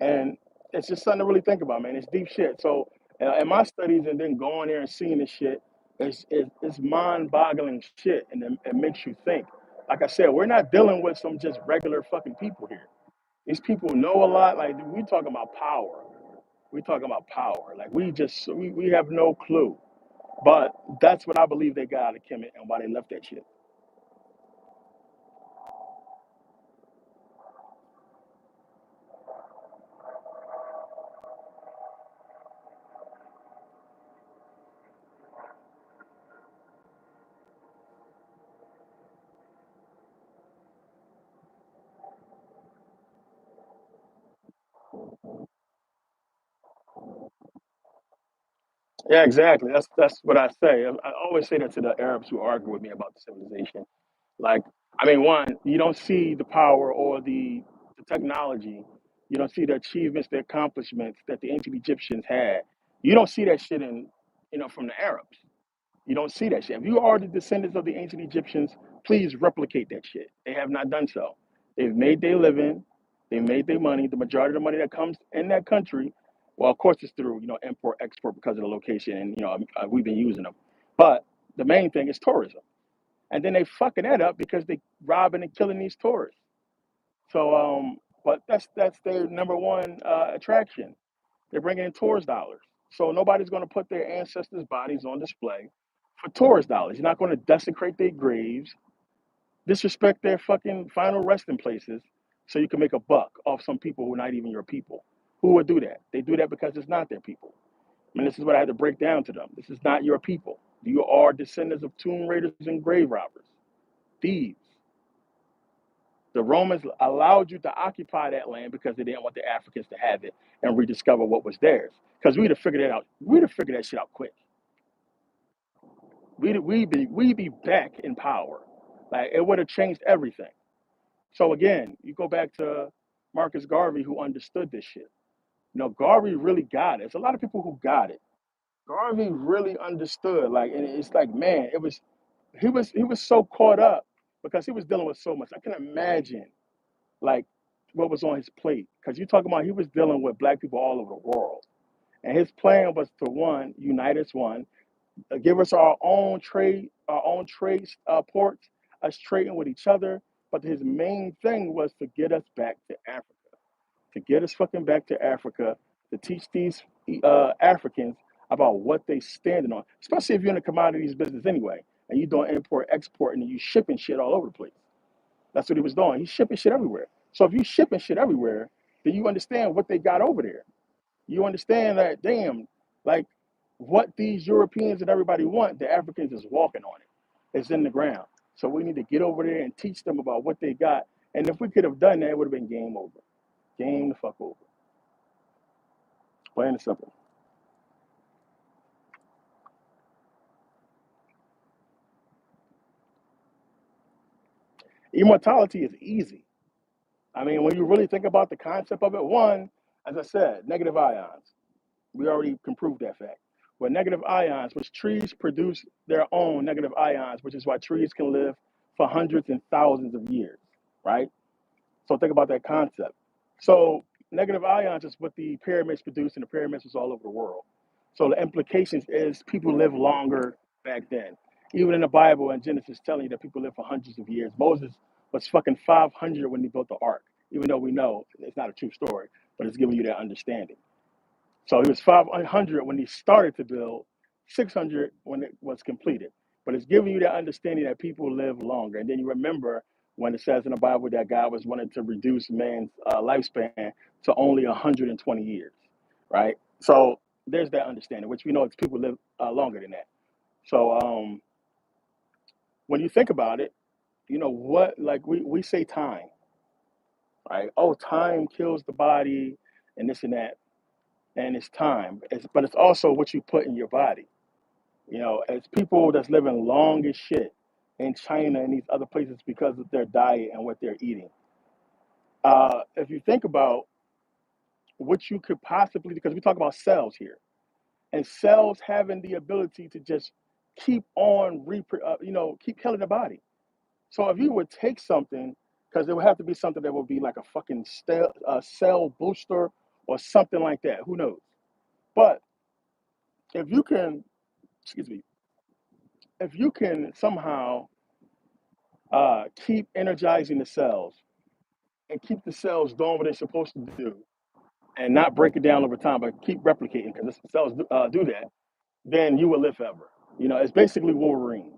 And it's just something to really think about, man. It's deep shit. So in my studies and then going there and seeing this shit, it's mind-boggling shit, and it makes you think. Like I said, we're not dealing with some just regular fucking people here. These people know a lot. Like we talking about power. We talking about power. Like we have no clue. But that's what I believe they got out of Kemet and why they left that shit. Yeah, exactly. That's what I say. I always say that to the Arabs who argue with me about the civilization. Like, I mean, one, you don't see the power or the technology. You don't see the achievements, the accomplishments that the ancient Egyptians had. You don't see that shit in, from the Arabs. You don't see that shit. If you are the descendants of the ancient Egyptians, please replicate that shit. They have not done so. They've made their living, they made their money. The majority of the money that comes in that country, well, of course, it's through import export because of the location, and we've been using them. But the main thing is tourism, and then they fucking that up because they robbing and killing these tourists. So, but that's their number one attraction. They're bringing in tourist dollars. So nobody's going to put their ancestors' bodies on display for tourist dollars. You're not going to desecrate their graves, disrespect their fucking final resting places, so you can make a buck off some people who are not even your people. Who would do that? They do that because it's not their people. And this is what I had to break down to them. This is not your people. You are descendants of tomb raiders and grave robbers, thieves. The Romans allowed you to occupy that land because they didn't want the Africans to have it and rediscover what was theirs. Because we'd have figured it out. We'd have figured that shit out quick. We'd be back in power. Like it would have changed everything. So again, you go back to Marcus Garvey who understood this shit. Garvey really got it. There's a lot of people who got it. Garvey really understood. Like, and it's like, man, he was so caught up because he was dealing with so much. I can imagine like what was on his plate because you're talking about he was dealing with black people all over the world, and his plan was to one unite us, one give us our own trade ports, us trading with each other. But his main thing was to get us back to Africa, to get us fucking back to Africa, to teach these Africans about what they standing on, especially if you're in the commodities business anyway, and you doing import export and you shipping shit all over the place. That's what he was doing. He's shipping shit everywhere. So if you shipping shit everywhere, then you understand what they got over there. You understand that, damn, like what these Europeans and everybody want, the Africans is walking on it. It's in the ground. So we need to get over there and teach them about what they got. And if we could have done that, it would have been game over. Game the fuck over. Plain and simple. Immortality is easy. I mean, when you really think about the concept of it, one, as I said, negative ions. We already can prove that fact. But negative ions, which trees produce their own negative ions, which is why trees can live for hundreds and thousands of years, right? So think about that concept. So negative ions is what the pyramids produce, and the pyramids was all over the world. So the implications is people live longer back then. Even in the Bible and Genesis telling you that people live for hundreds of years. Moses was fucking 500 when he built the ark, even though we know it's not a true story, but it's giving you that understanding. So he was 500 when he started to build, 600 when it was completed. But it's giving you that understanding that people live longer. And then you remember when it says in the Bible that God was wanting to reduce man's lifespan to only 120 years, right? So there's that understanding, which we know it's people live longer than that. So when you think about it, you know what, like we say time, right? Oh, time kills the body and this and that. And it's time. But it's also what you put in your body. You know, as people that's living long as shit in China and these other places because of their diet and what they're eating. If you think about what you could possibly, because we talk about cells here, and cells having the ability to just keep on, keep killing the body. So if you would take something, because it would have to be something that would be like a fucking cell booster or something like that. Who knows? But if you can, excuse me, if you can somehow keep energizing the cells and keep the cells doing what they're supposed to do and not break it down over time, but keep replicating because the cells do that, then you will live forever. You know, it's basically Wolverine.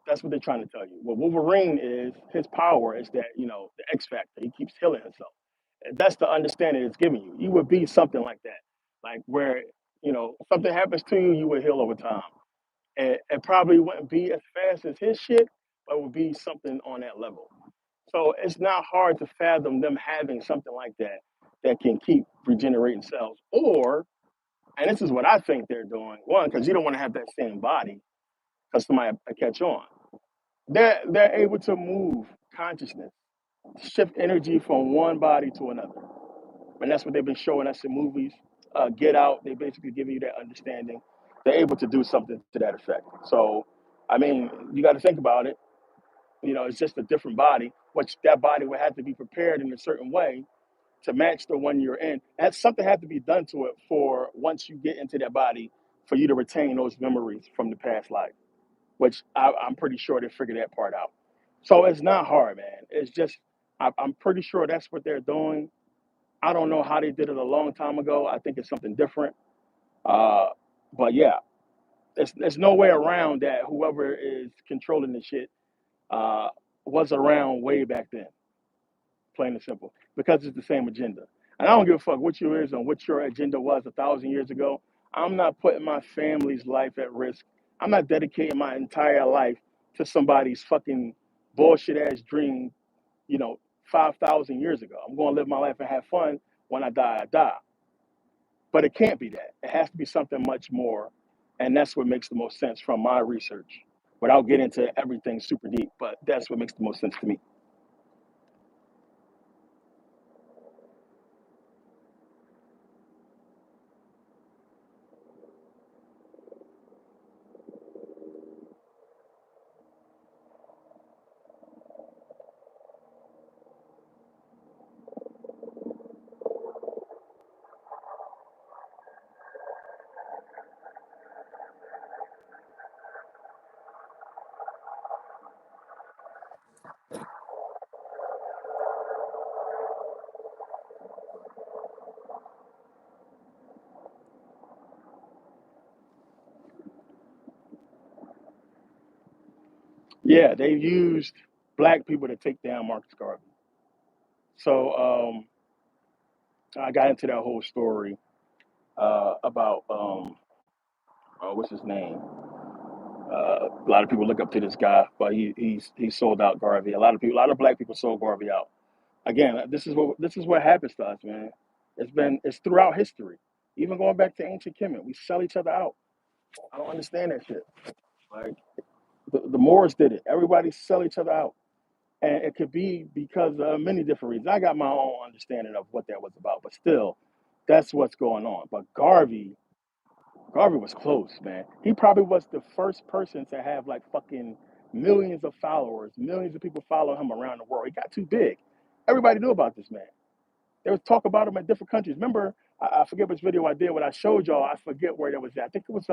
That's what they're trying to tell you. What Wolverine is, his power is that, you know, the X factor. He keeps healing himself. And that's the understanding it's giving you. You would be something like that, like where, you know, something happens to you, you would heal over time. And it probably wouldn't be as fast as his shit, but it would be something on that level. So it's not hard to fathom them having something like that that can keep regenerating cells. Or, and this is what I think they're doing, one, because you don't want to have that same body because somebody catch on. They're able to move consciousness, shift energy from one body to another. And that's what they've been showing us in movies. Get Out, they basically giving you that understanding. They're able to do something to that effect. So, I mean, you got to think about it. You know, it's just a different body, which that body would have to be prepared in a certain way to match the one you're in. And something had to be done to it for once you get into that body for you to retain those memories from the past life, which I'm pretty sure they figured that part out. So it's not hard, man. It's just, I'm pretty sure that's what they're doing. I don't know how they did it a long time ago. I think it's something different. Uh, but yeah, there's no way around that. Whoever is controlling the shit uh, was around way back then, plain and simple, because it's the same agenda. And I don't give a fuck what yours and what your agenda was 1,000 years ago. I'm not putting my family's life at risk. I'm not dedicating my entire life to somebody's fucking bullshit ass dream, you know, 5,000 years ago. I'm going to live my life and have fun. When I die, I die. But it can't be that. It has to be something much more. And that's what makes the most sense from my research without getting into everything super deep. But that's what makes the most sense to me. Yeah, they used black people to take down Marcus Garvey. So I got into that whole story about what's his name. A lot of people look up to this guy, but he sold out Garvey. A lot of black people sold Garvey out. Again, this is what happens to us, man. It's throughout history, even going back to ancient Kemet. We sell each other out. I don't understand that shit. Like the Moors did it. Everybody sell each other out. And it could be because of many different reasons. I got my own understanding of what that was about, but still, that's what's going on. But Garvey was close, man. He probably was the first person to have like fucking millions of followers, millions of people following him around the world. He got too big. Everybody knew about this man. There was talk about him in different countries. Remember, I forget which video I did when I showed y'all. I forget where that was at. I think it was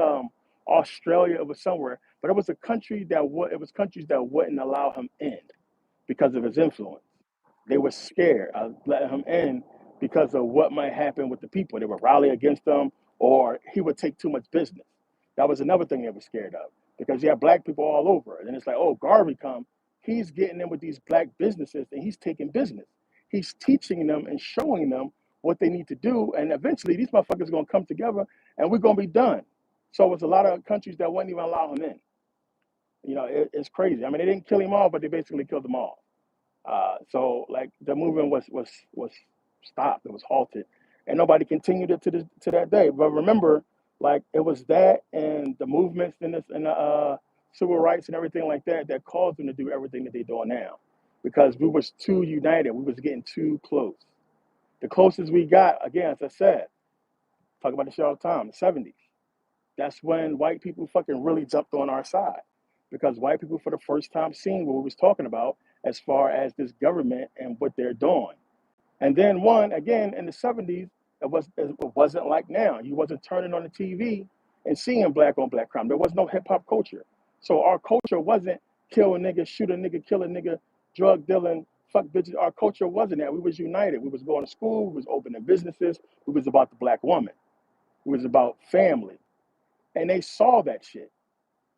Australia. It was somewhere, but it was a country that it was countries that wouldn't allow him in because of his influence. They were scared of letting him in because of what might happen with the people. They would rally against him, or he would take too much business. That was another thing they were scared of because you have black people all over. And it's like, oh, Garvey come, he's getting in with these black businesses and he's taking business. He's teaching them and showing them what they need to do. And eventually these motherfuckers are going to come together and we're going to be done. So it's a lot of countries that wouldn't even allow him in. It's crazy. I mean, they didn't kill him all, but they basically killed them all. So like the movement was stopped, it was halted, and nobody continued it to that day. But remember, like it was that and the movements and the civil rights and everything like that that caused them to do everything that they're doing now, because we was too united, we was getting too close. The closest we got, again, as I said, talk about this shit all the time, the 70s. That's when white people fucking really jumped on our side because white people for the first time seen what we was talking about as far as this government and what they're doing. And then one again in the 70s, it wasn't like now. You wasn't turning on the TV and seeing black on black crime. There was no hip hop culture. So our culture wasn't kill a nigga, shoot a nigga, kill a nigga, drug dealing, fuck bitches. Our culture wasn't that. We was united. We was going to school, we was opening businesses, we was about the black woman. We was about family. And they saw that shit.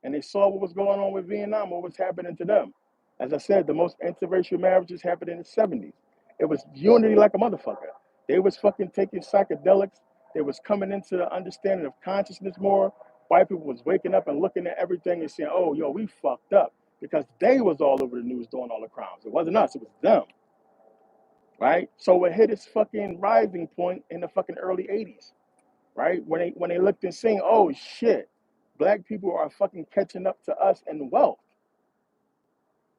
And they saw what was going on with Vietnam, what was happening to them. As I said, the most interracial marriages happened in the 70s. It was unity like a motherfucker. They was fucking taking psychedelics. They was coming into the understanding of consciousness more. White people was waking up and looking at everything and saying, oh, yo, we fucked up. Because they was all over the news doing all the crimes. It wasn't us, it was them. Right? So it hit its fucking rising point in the fucking early 80s. Right? When they looked and seen, oh shit, black people are fucking catching up to us in wealth.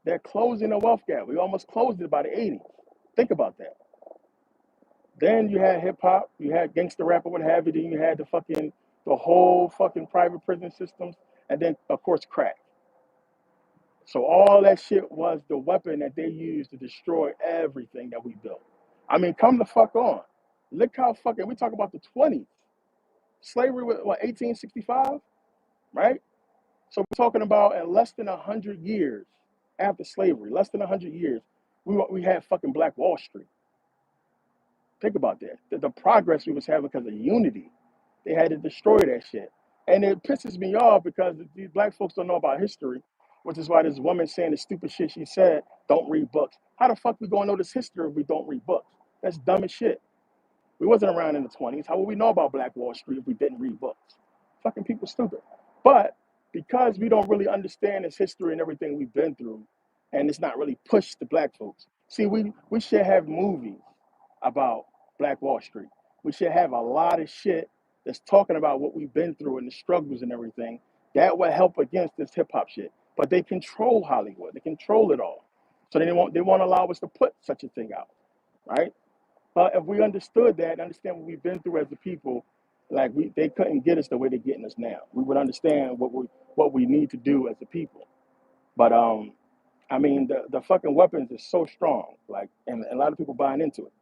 They're closing the wealth gap. We almost closed it by the 80s. Think about that. Then you had hip hop, you had gangster rap or what have you, then you had the whole fucking private prison systems, and then of course crack. So all that shit was the weapon that they used to destroy everything that we built. I mean, come the fuck on. Look how fucking we talk about the 20s. Slavery was what, 1865, right? So we're talking about in less than 100 years after slavery, less than 100 years, we had fucking Black Wall Street. Think about that. The progress we was having because of unity. They had to destroy that shit. And it pisses me off because these black folks don't know about history, which is why this woman saying the stupid shit she said, don't read books. How the fuck we gonna know this history if we don't read books? That's dumb as shit. We wasn't around in the 20s. How would we know about Black Wall Street if we didn't read books? Fucking people stupid. But because we don't really understand this history and everything we've been through, and it's not really pushed to black folks. See, we should have movies about Black Wall Street. We should have a lot of shit that's talking about what we've been through and the struggles and everything. That would help against this hip hop shit. But they control Hollywood. They control it all. So they won't allow us to put such a thing out, right? But if we understood that and understand what we've been through as a people, like they couldn't get us the way they're getting us now. We would understand what we need to do as a people. But I mean, the fucking weapons is so strong, like, and a lot of people buying into it.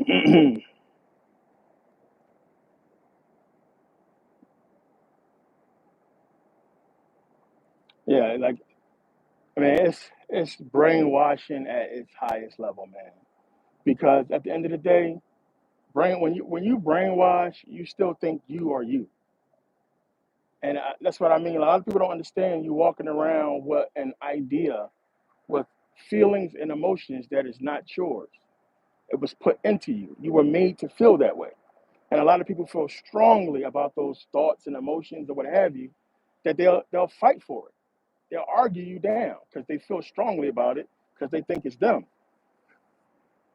Yeah, like I mean, it's brainwashing at its highest level, man. Because at the end of the day, when you brainwash, you still think you are you, and that's what I mean. A lot of people don't understand. You walking around with an idea, with feelings and emotions that is not yours. It was put into you. You were made to feel that way. And a lot of people feel strongly about those thoughts and emotions or what have you, that they'll fight for it. They'll argue you down because they feel strongly about it because they think it's them.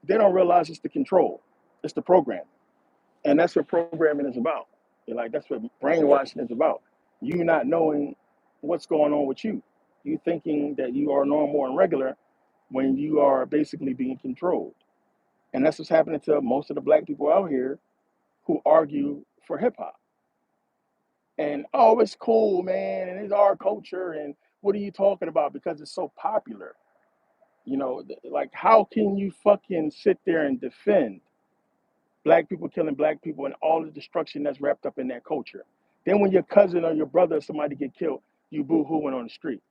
They don't realize it's the control, it's the program, and that's what programming is about. You're like that's what brainwashing is about. You not knowing what's going on with you. You thinking that you are normal and regular when you are basically being controlled. And that's what's happening to most of the black people out here who argue for hip hop. And oh, it's cool, man, and it's our culture. And what are you talking about? Because it's so popular. Like how can you fucking sit there and defend black people killing black people and all the destruction that's wrapped up in that culture? Then when your cousin or your brother or somebody get killed, you boo-hooing on the street.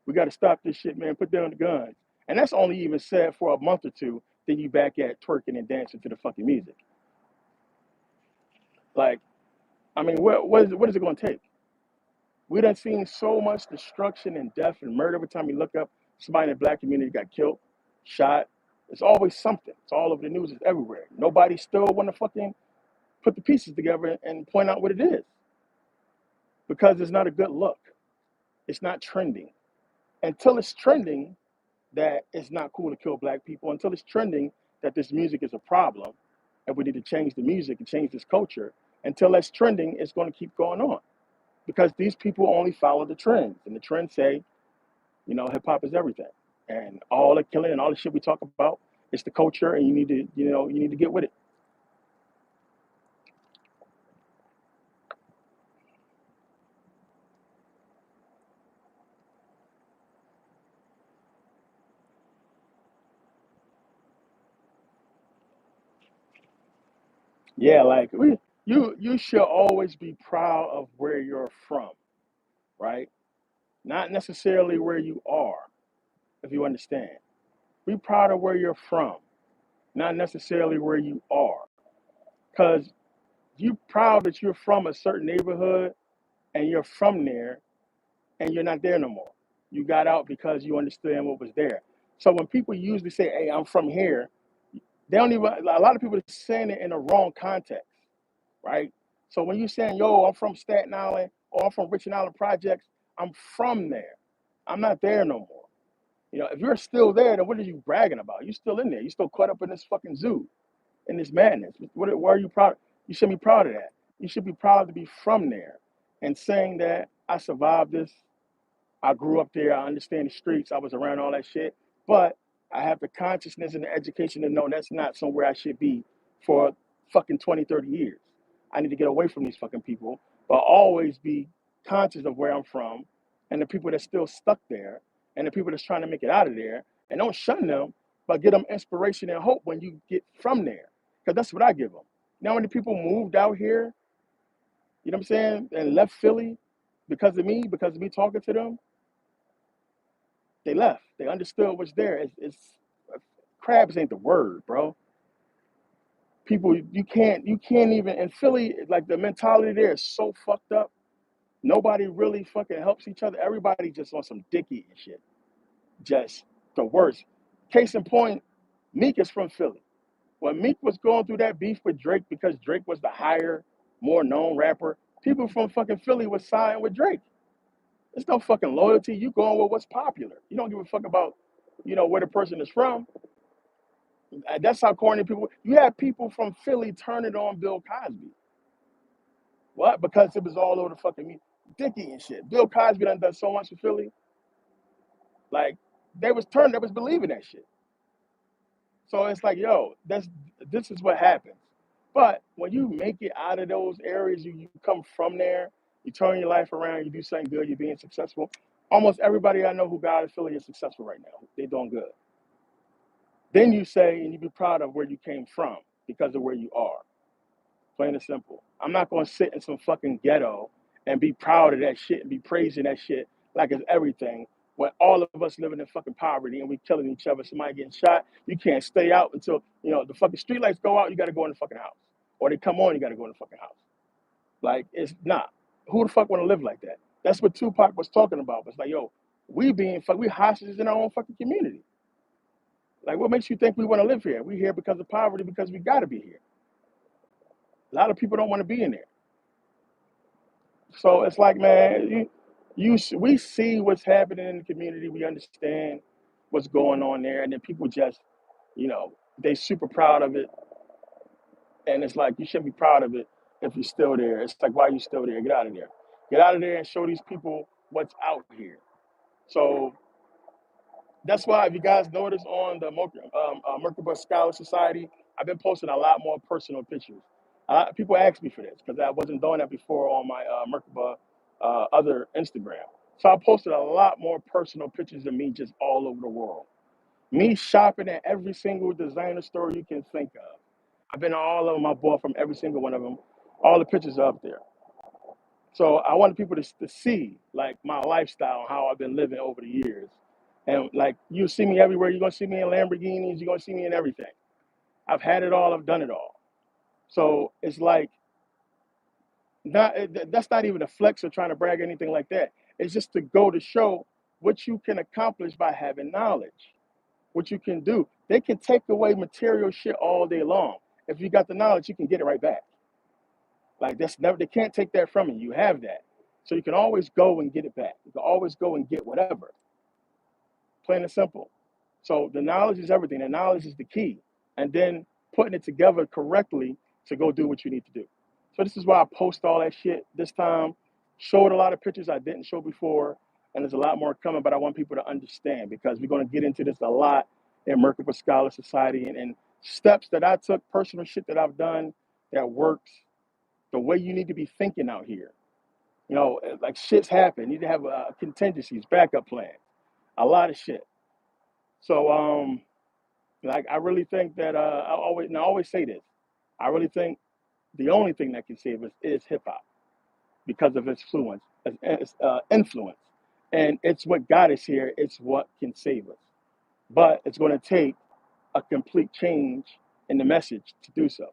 We got to stop this shit, man. Put down the guns. And that's only even said for a month or two. Then you back at twerking and dancing to the fucking music. Like, I mean, what is it going to take? We done seen so much destruction and death and murder. Every time you look up, somebody in the black community got killed, shot. It's always something. It's all over the news. It's everywhere. Nobody still want to fucking put the pieces together and point out what it is because it's not a good look. It's not trending. Until it's trending that it's not cool to kill black people, until it's trending that this music is a problem and we need to change the music and change this culture, until that's trending, it's going to keep going on because these people only follow the trends. And the trends say, hip hop is everything. And all the killing and all the shit we talk about, it's the culture and you need to get with it. Yeah, like you should always be proud of where you're from, right? Not necessarily where you are, if you understand. Be proud of where you're from, not necessarily where you are. Because you proud that you're from a certain neighborhood and you're from there and you're not there no more. You got out because you understand what was there. So when people usually say, "Hey, I'm from here," they don't even. A lot of people are saying it in the wrong context, right? So when you're saying, "Yo, I'm from Staten Island," or "I'm from Richland Island Projects," I'm from there. I'm not there no more. If you're still there, then what are you bragging about? You're still in there. You're still caught up in this fucking zoo, in this madness. Why are you proud? You should be proud of that. You should be proud to be from there and saying that I survived this. I grew up there. I understand the streets. I was around all that shit. But I have the consciousness and the education to know that's not somewhere I should be for fucking 20, 30 years. I need to get away from these fucking people, but always be conscious of where I'm from and the people that's still stuck there and the people that's trying to make it out of there. And don't shun them, but give them inspiration and hope when you get from there. Because that's what I give them. You know how many people moved out here, you know what I'm saying, and left Philly because of me talking to them? They left. They understood what's there. Crabs ain't the word, bro. People, you can't even in Philly. Like the mentality there is so fucked up. Nobody really fucking helps each other. Everybody just on some dick eating shit. Just the worst. Case in point, Meek is from Philly. When Meek was going through that beef with Drake because Drake was the higher, more known rapper, people from fucking Philly was siding with Drake. There's no fucking loyalty. You going with what's popular. You don't give a fuck about, where the person is from. That's how corny people. You have people from Philly turning on Bill Cosby. What? Because it was all over the fucking me, Dickie and shit. Bill Cosby done so much for Philly. Like they was believing that shit. So it's like, yo, this is what happens. But when you make it out of those areas, you come from there, you turn your life around, you do something good, you're being successful. Almost everybody I know who got out of Philly is successful right now. They're doing good. Then you say, and you be proud of where you came from. because of where you are. Plain and simple. I'm not gonna sit in some fucking ghetto and be proud of that shit and be praising that shit like it's everything. When all of us living in fucking poverty and we killing each other, somebody getting shot, you can't stay out until the fucking street lights go out. You got to go in the fucking house, or they come on. You got to go in the fucking house. Like it's not. Who the fuck want to live like that? That's what Tupac was talking about. It's like, yo, we hostages in our own fucking community. Like, what makes you think we want to live here? We here because of poverty, because we got to be here. A lot of people don't want to be in there. So it's like, man, we see what's happening in the community. We understand what's going on there, and then people just, they super proud of it. And it's like, you shouldn't be proud of it if you're still there. It's like, why are you still there? Get out of there. Get out of there and show these people what's out here. So that's why, if you guys notice on the Merkabah Scholar Society, I've been posting a lot more personal pictures. People ask me for this because I wasn't doing that before on my Merkabah other Instagram. So I posted a lot more personal pictures of me just all over the world. Me shopping at every single designer store you can think of. I've been all of them. I bought from every single one of them. All the pictures are up there. So I wanted people to see like my lifestyle and how I've been living over the years. And like, you see me everywhere. You're gonna see me in Lamborghinis. You're gonna see me in everything. I've had it all. I've done it all. So it's like, that's not even a flex or trying to brag or anything like that. It's just to go to show what you can accomplish by having knowledge, what you can do. They can take away material shit all day long. If you got the knowledge, you can get it right back. Like, that's never, they can't take that from you. You have that. So you can always go and get it back. You can always go and get whatever. Plain and simple. So the knowledge is everything. The knowledge is the key. And then putting it together correctly to go do what you need to do. So this is why I post all that shit this time. Showed a lot of pictures I didn't show before. And there's a lot more coming, but I want people to understand, because we're going to get into this a lot in Merkabah Scholar Society, and steps that I took, personal shit that I've done that works, the way you need to be thinking out here. Like, shit's happen. You need to have contingencies, backup plans, a lot of shit. So, like, I really think that I always say this. I really think the only thing that can save us is hip hop, because of its influence, and it's what got us here. It's what can save us, but it's going to take a complete change in the message to do so.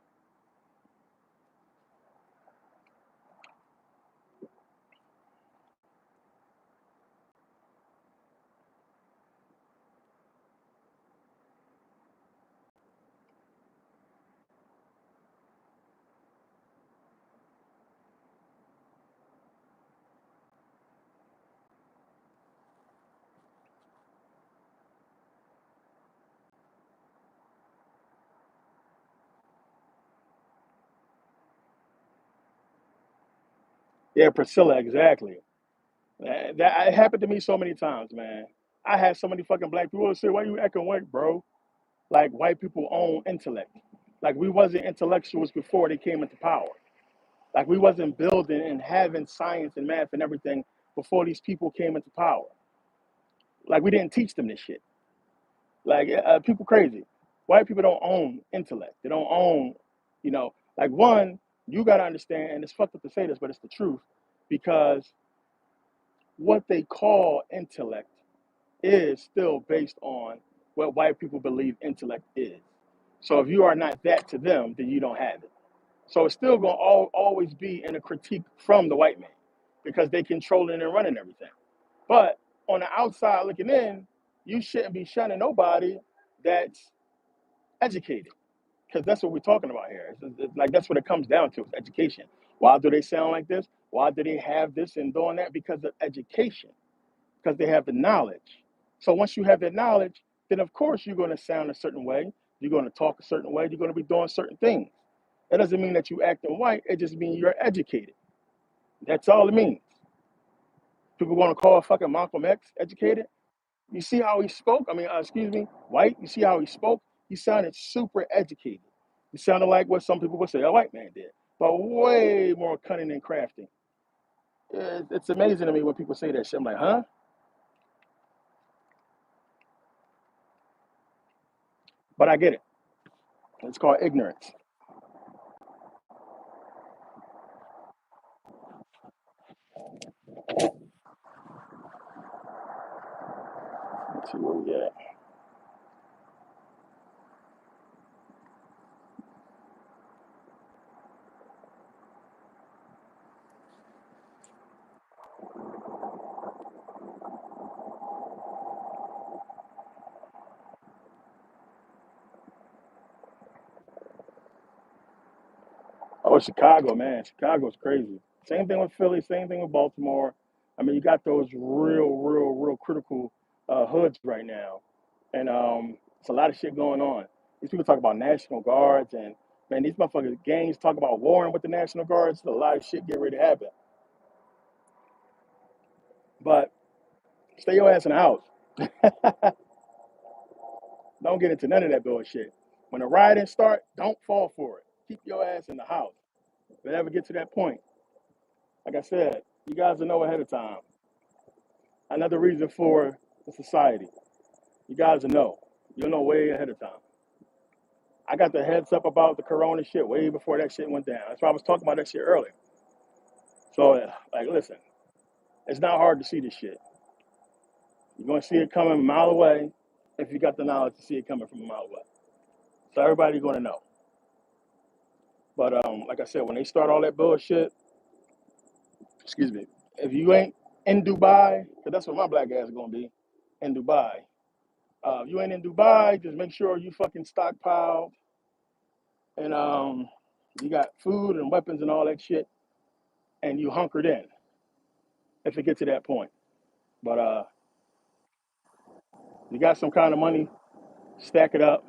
Yeah, Priscilla, exactly. That it happened to me so many times, man. I had so many fucking black people say, "Why you acting white, bro?" Like, white people own intellect. Like, we wasn't intellectuals before they came into power. Like, we wasn't building and having science and math and everything before these people came into power. Like, we didn't teach them this shit. Like, people crazy. White people don't own intellect. They don't own, like, one, you got to understand, and it's fucked up to say this, but it's the truth, because what they call intellect is still based on what white people believe intellect is. So if you are not that to them, then you don't have it. So it's still going to always be in a critique from the white man, because they controlling and running everything. But on the outside looking in, you shouldn't be shunning nobody that's educated, because that's what we're talking about here. It's like, that's what it comes down to, is education. Why do they sound like this? Why do they have this and doing that? Because of education, because they have the knowledge. So once you have that knowledge, then of course you're going to sound a certain way. You're going to talk a certain way. You're going to be doing certain things. That doesn't mean that you acting white. It just means you're educated. That's all it means. People want to call fucking Malcolm X educated. You see how he spoke? I mean, excuse me, white. You see how he spoke? He sounded super educated. He sounded like what some people would say a white man did, but way more cunning and crafty. It's amazing to me when people say that shit. I'm like, huh? But I get it. It's called ignorance. see where we at. Oh, Chicago, man. Chicago's crazy. Same thing with Philly, same thing with Baltimore. I mean, you got those real critical hoods right now. And it's a lot of shit going on. These people talk about National Guards and, man, these motherfuckers, gangs talk about warring with the National Guards. A lot of shit getting ready to happen. But stay your ass in the house. Don't get into none of that bullshit. When the rioting start, don't fall for it. Keep your ass in the house. If it ever get to that point, like I said, you guys will know ahead of time. Another reason for the society. You guys will know. You'll know way ahead of time. I got the heads up about the corona shit way before that shit went down. That's why I was talking about that shit earlier. So, like, listen, it's not hard to see this shit. You're going to see it coming a mile away if you got the knowledge to see it coming from a mile away. So everybody's going to know. But like I said, when they start all that bullshit, excuse me, if you ain't in Dubai, because that's where my black ass is going to be, in Dubai. If you ain't in Dubai, just make sure you fucking stockpile and you got food and weapons and all that shit, and you hunkered in if it gets to that point. But you got some kind of money, stack it up.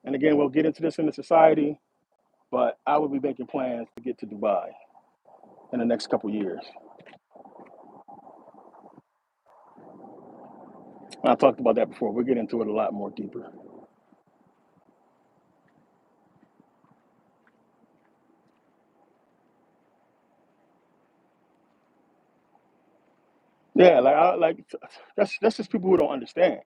And again, we'll get into this in the society, but I will be making plans to get to Dubai in the next couple years. I talked about that before. We'll get into it a lot more deeper. Yeah, that's just people who don't understand.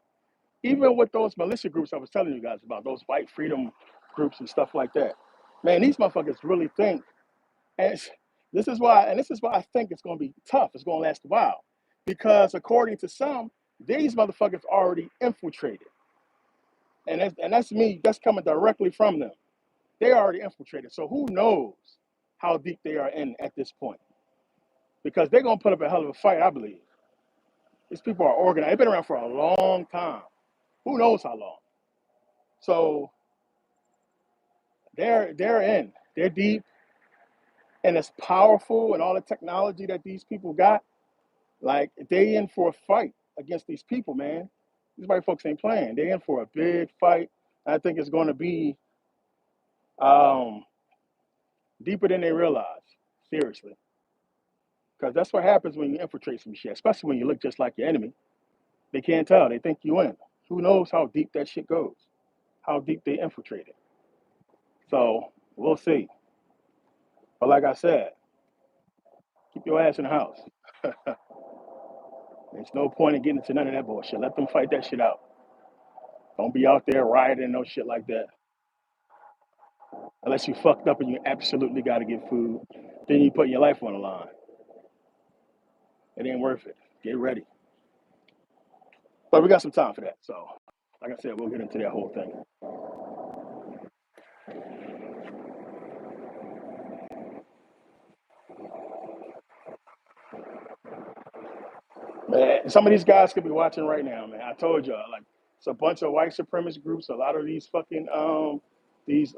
Even with those militia groups I was telling you guys about, those white freedom groups and stuff like that. Man, these motherfuckers really think, and this is why I think it's going to be tough. It's going to last a while, because according to some, these motherfuckers already infiltrated, and that's me. That's coming directly from them. They already infiltrated. So who knows how deep they are in at this point? Because they're going to put up a hell of a fight, I believe. These people are organized. They've been around for a long time. Who knows how long? So they're in. They're deep, and it's powerful, and all the technology that these people got. Like, they in for a fight against these people, man. These white folks ain't playing. They in for a big fight. I think it's going to be um, deeper than they realize. Seriously, because that's what happens when you infiltrate some shit, especially when you look just like your enemy. They can't tell. They think you in. Who knows how deep that shit goes? How deep they infiltrated. So we'll see. But like I said, keep your ass in the house. There's no point in getting into none of that bullshit. Let them fight that shit out. Don't be out there rioting, no shit like that. Unless you fucked up and you absolutely got to get food, then you put your life on the line. It ain't worth it. Get ready. But we got some time for that. So, like I said, we'll get into that whole thing. Man, some of these guys could be watching right now, man. I told y'all, like, it's a bunch of white supremacist groups. A lot of these fucking these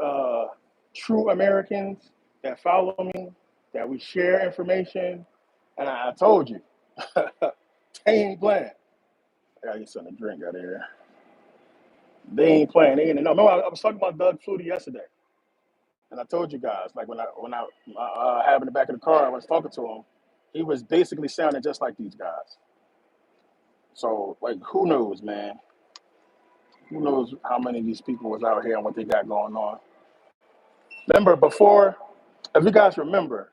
true Americans that follow me, that we share information, and I told you, they ain't playing. I gotta get something to drink out of here. They ain't playing. They ain't. No, remember I was talking about Doug Flutie yesterday, and I told you guys, like, when I had him in the back of the car, I was talking to him. He was basically sounding just like these guys. So, like, who knows, man? Who knows how many of these people was out here and what they got going on? Remember before, if you guys remember,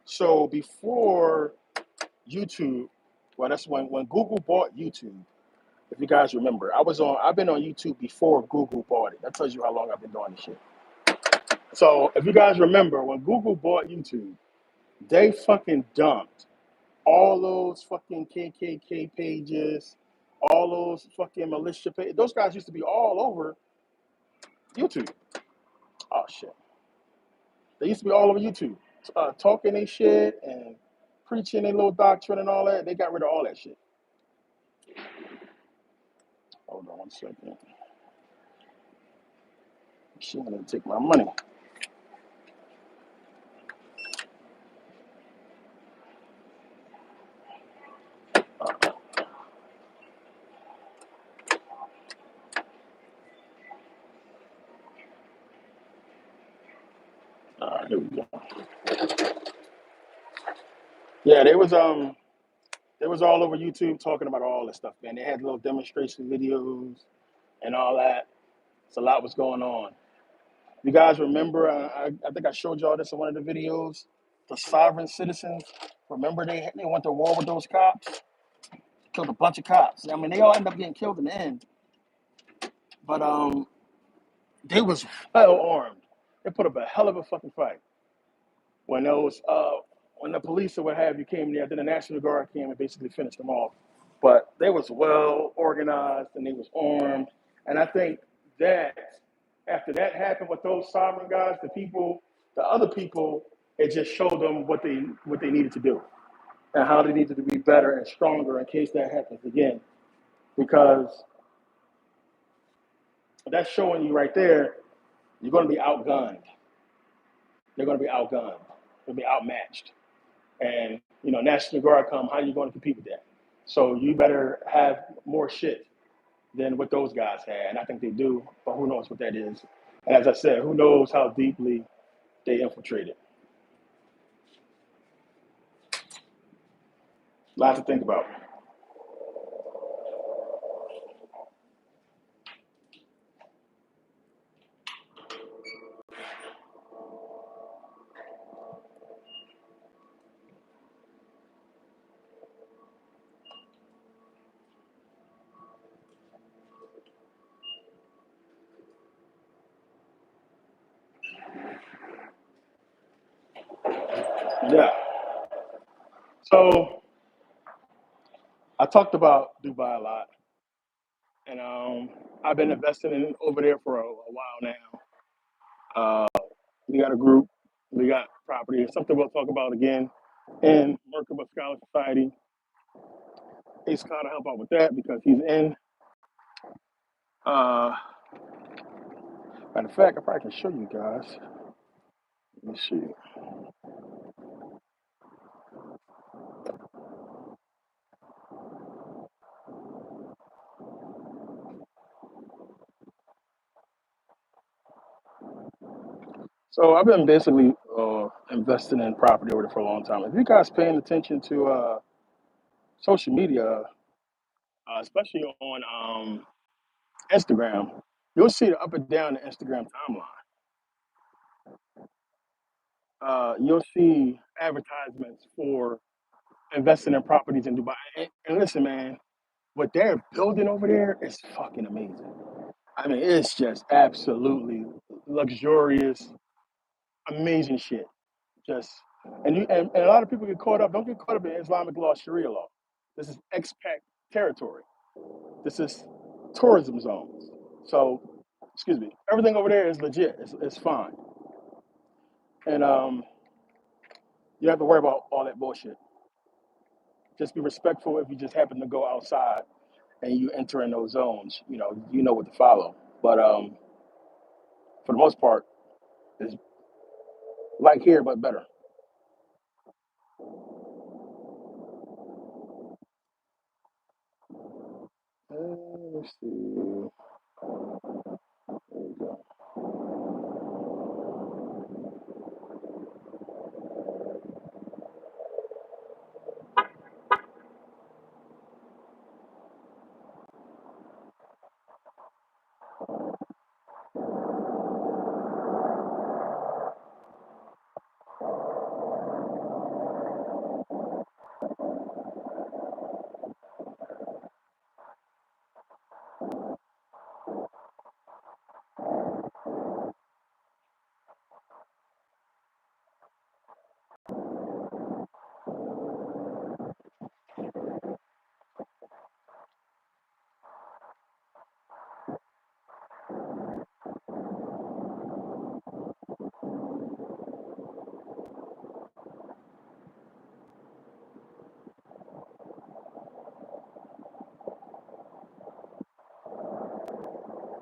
so before YouTube, well, that's when Google bought YouTube. If you guys remember, I've been on YouTube before Google bought it. That tells you how long I've been doing this shit. So if you guys remember, when Google bought YouTube, they fucking dumped all those fucking KKK pages all those fucking militia those guys used to be all over YouTube. Oh shit. They used to be all over YouTube, talking their shit and preaching their little doctrine and all that. They got rid of all that shit. Hold on 1 second. She wanted to take my money. Here we go. Yeah, they was all over YouTube talking about all this stuff, man. They had little demonstration videos and all that. So a lot was going on. You guys remember? I think I showed y'all this in one of the videos. The sovereign citizens. Remember they went to war with those cops, killed a bunch of cops. I mean, they all ended up getting killed in the end. But they was well armed. They put up a hell of a fucking fight. When those when the police or what have you came there, then the National Guard came and basically finished them off. But they was well organized and they was armed. And I think that after that happened with those sovereign guys, the other people, it just showed them what they needed to do and how they needed to be better and stronger in case that happens again. Because that's showing you right there, you're going to be outgunned. They're going to be outgunned. They'll be outmatched. And National Guard come, how are you going to compete with that? So you better have more shit than what those guys had. And I think they do, but who knows what that is. And as I said, who knows how deeply they infiltrated. Lots to think about. Yeah. So I talked about Dubai a lot. And I've been investing in over there for a while now. We got a group, we got property. It's something we'll talk about again in Merkabah Scholar Society. He's kind of help out with that because he's in. Uh, Matter of fact, I probably can show you guys. Let me see. So I've been basically investing in property over there for a long time. If you guys paying attention to social media, especially on Instagram, you'll see the up and down the Instagram timeline. You'll see advertisements for investing in properties in Dubai. And listen, man, what they're building over there is fucking amazing. I mean, it's just absolutely luxurious, amazing shit. Just and a lot of people get caught up. Don't get caught up in Islamic law, Sharia law. This is expat territory. This is tourism zones. So, excuse me, everything over there is legit. It's fine, and you don't have to worry about all that bullshit. Just be respectful if you just happen to go outside and you enter in those zones. You know what to follow. But for the most part, it's like here but better. Let's see. There we go.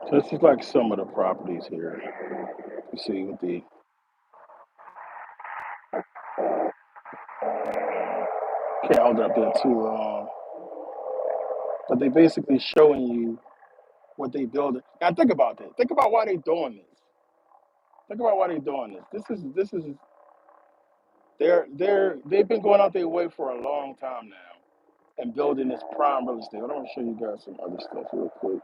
So this is like some of the properties here. You see with the can't hold it up there too long, but they basically showing you what they build. Now think about that. Think about why they doing this. Think about why they doing this. This is they've been going out their way for a long time now and building this prime real estate. I want to show you guys some other stuff real quick.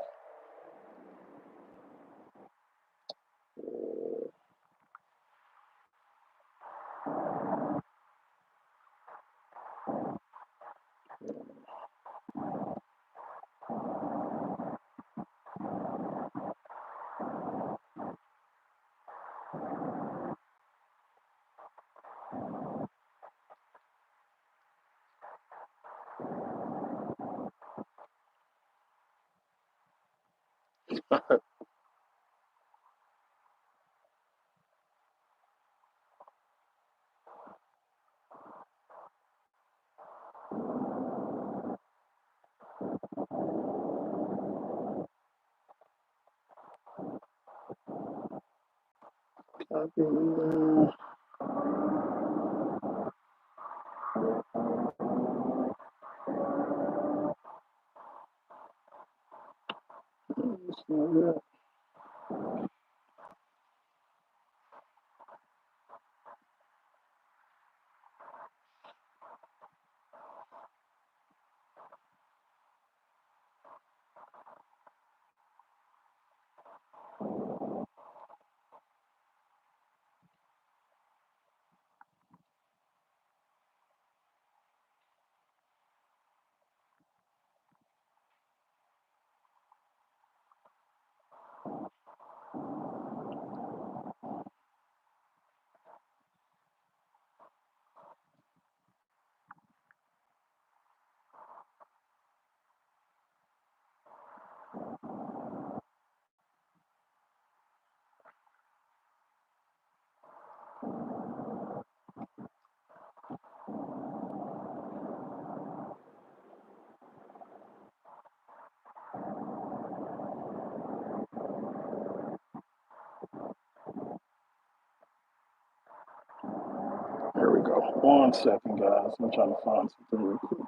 Here we go. 1 second, guys. I'm trying to find something real quick.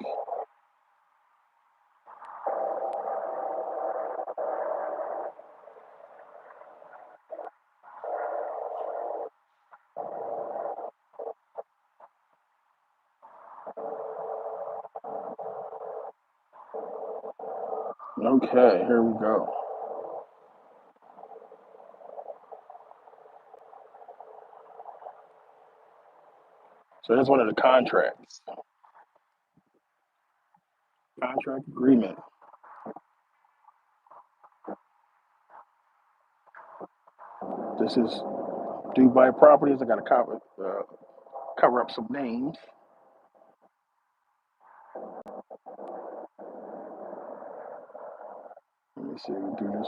Okay, here we go. So that's one of the contracts. Contract agreement. This is Dubai Properties. I got to cover up some names. Let me see. We do this.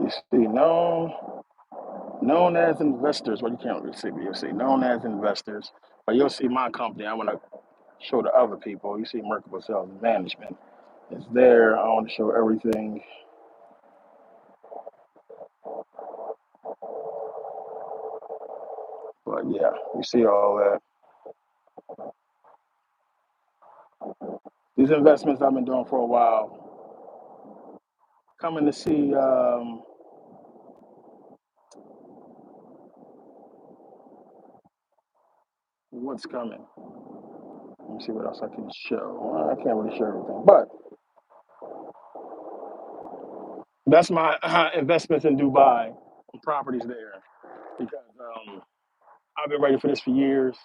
You see, known as investors. Well, you can't really see, but you'll see known as investors. But you'll see my company. I want to show the other people. You see Merkabah Sales and Management. It's there. I want to show everything. But yeah, you see all that. These investments I've been doing for a while. Coming to see what's coming. Let me see what else I can show. Well, I can't really show everything, but that's my investments in Dubai, properties there, because I've been waiting for this for years.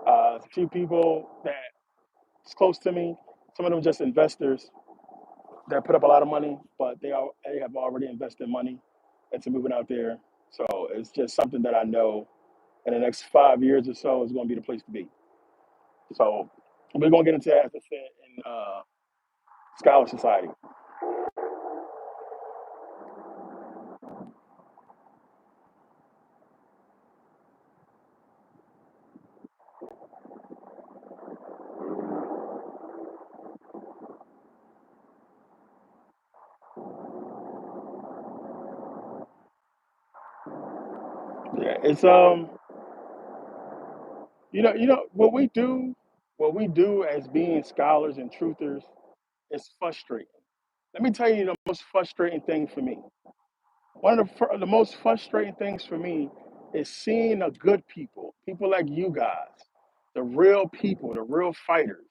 There's a few people that's close to me. Some of them just investors that put up a lot of money, but they have already invested money into moving out there. So it's just something that I know in the next 5 years or so is going to be the place to be. So we're going to get into that, as I said, in Scholar Society. Yeah, it's what we do as being scholars and truthers is frustrating. Let me tell you the most frustrating thing for me. One of the most frustrating things for me is seeing the good people, people like you guys, the real people, the real fighters,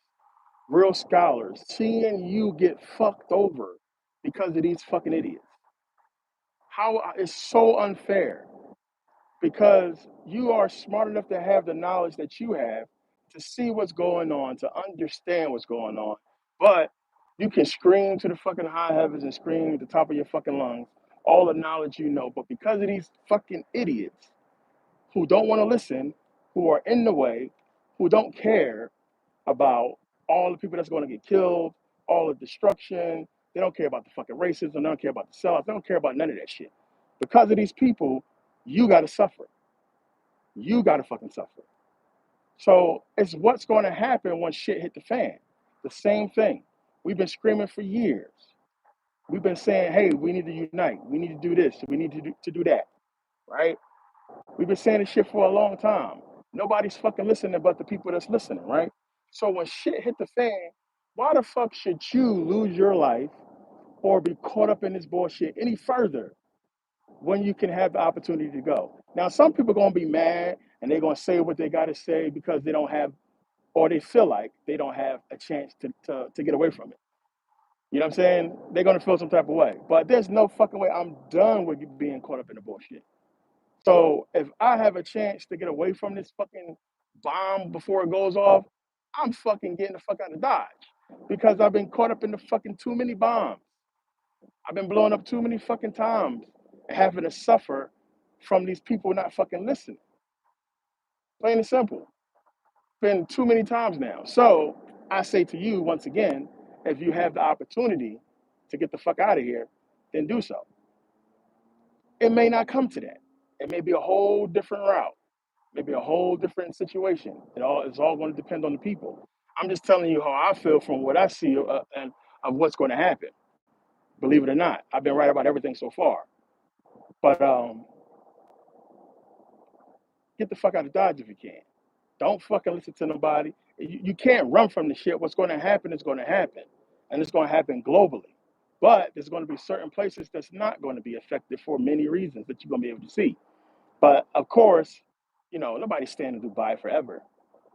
real scholars, seeing you get fucked over because of these fucking idiots. How it's so unfair because you are smart enough to have the knowledge that you have to see what's going on, to understand what's going on. But you can scream to the fucking high heavens and scream at the top of your fucking lungs all the knowledge you know. But because of these fucking idiots who don't want to listen, who are in the way, who don't care about all the people that's going to get killed, all the destruction, they don't care about the fucking racism, they don't care about the sellouts, they don't care about none of that shit. Because of these people, you got to suffer. You got to fucking suffer. So it's what's going to happen when shit hit the fan. The same thing. We've been screaming for years. We've been saying, hey, we need to unite. We need to do this. We need to do that. Right? We've been saying this shit for a long time. Nobody's fucking listening but the people that's listening. Right? So when shit hit the fan, why the fuck should you lose your life or be caught up in this bullshit any further when you can have the opportunity to go? Now, some people are going to be mad and they're going to say what they got to say because they don't have or they feel like they don't have a chance to get away from it. You know what I'm saying? They're gonna feel some type of way. But there's no fucking way I'm done with being caught up in the bullshit. So if I have a chance to get away from this fucking bomb before it goes off, I'm fucking getting the fuck out of Dodge. Because I've been caught up in the fucking too many bombs. I've been blowing up too many fucking times and having to suffer from these people not fucking listening. Plain and simple. Been too many times now. So I say to you once again, if you have the opportunity to get the fuck out of here, then do so. It may not come to that. It may be a whole different route, maybe a whole different situation. It's all going to depend on the people. I'm just telling you how I feel from what I see and of what's going to happen. Believe it or not, I've been right about everything so far. But get the fuck out of Dodge if you can. Don't fucking listen to nobody. You can't run from the shit. What's going to happen is going to happen, and it's going to happen globally. But there's going to be certain places that's not going to be affected for many reasons that you're going to be able to see. But of course, nobody's staying in Dubai forever.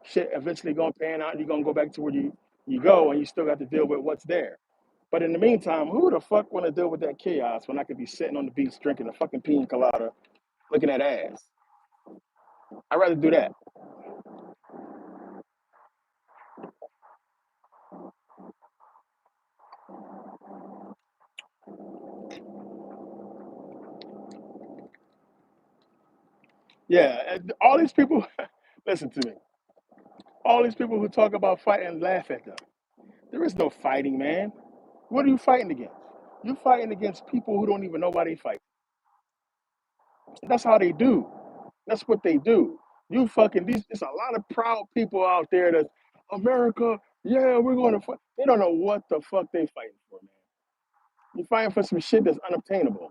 Shit eventually going to pan out, and you're going to go back to where you go, and you still got to deal with what's there. But in the meantime, who the fuck want to deal with that chaos when I could be sitting on the beach drinking a fucking pina colada, looking at ass? I'd rather do that. Yeah, and all these people, listen to me. All these people who talk about fighting, laugh at them. There is no fighting, man. What are you fighting against? You're fighting against people who don't even know why they fight. That's how they do. That's what they do. You fucking these. There's a lot of proud people out there that America. Yeah, we're going to fight. They don't know what the fuck they fighting for, man. You're fighting for some shit that's unobtainable.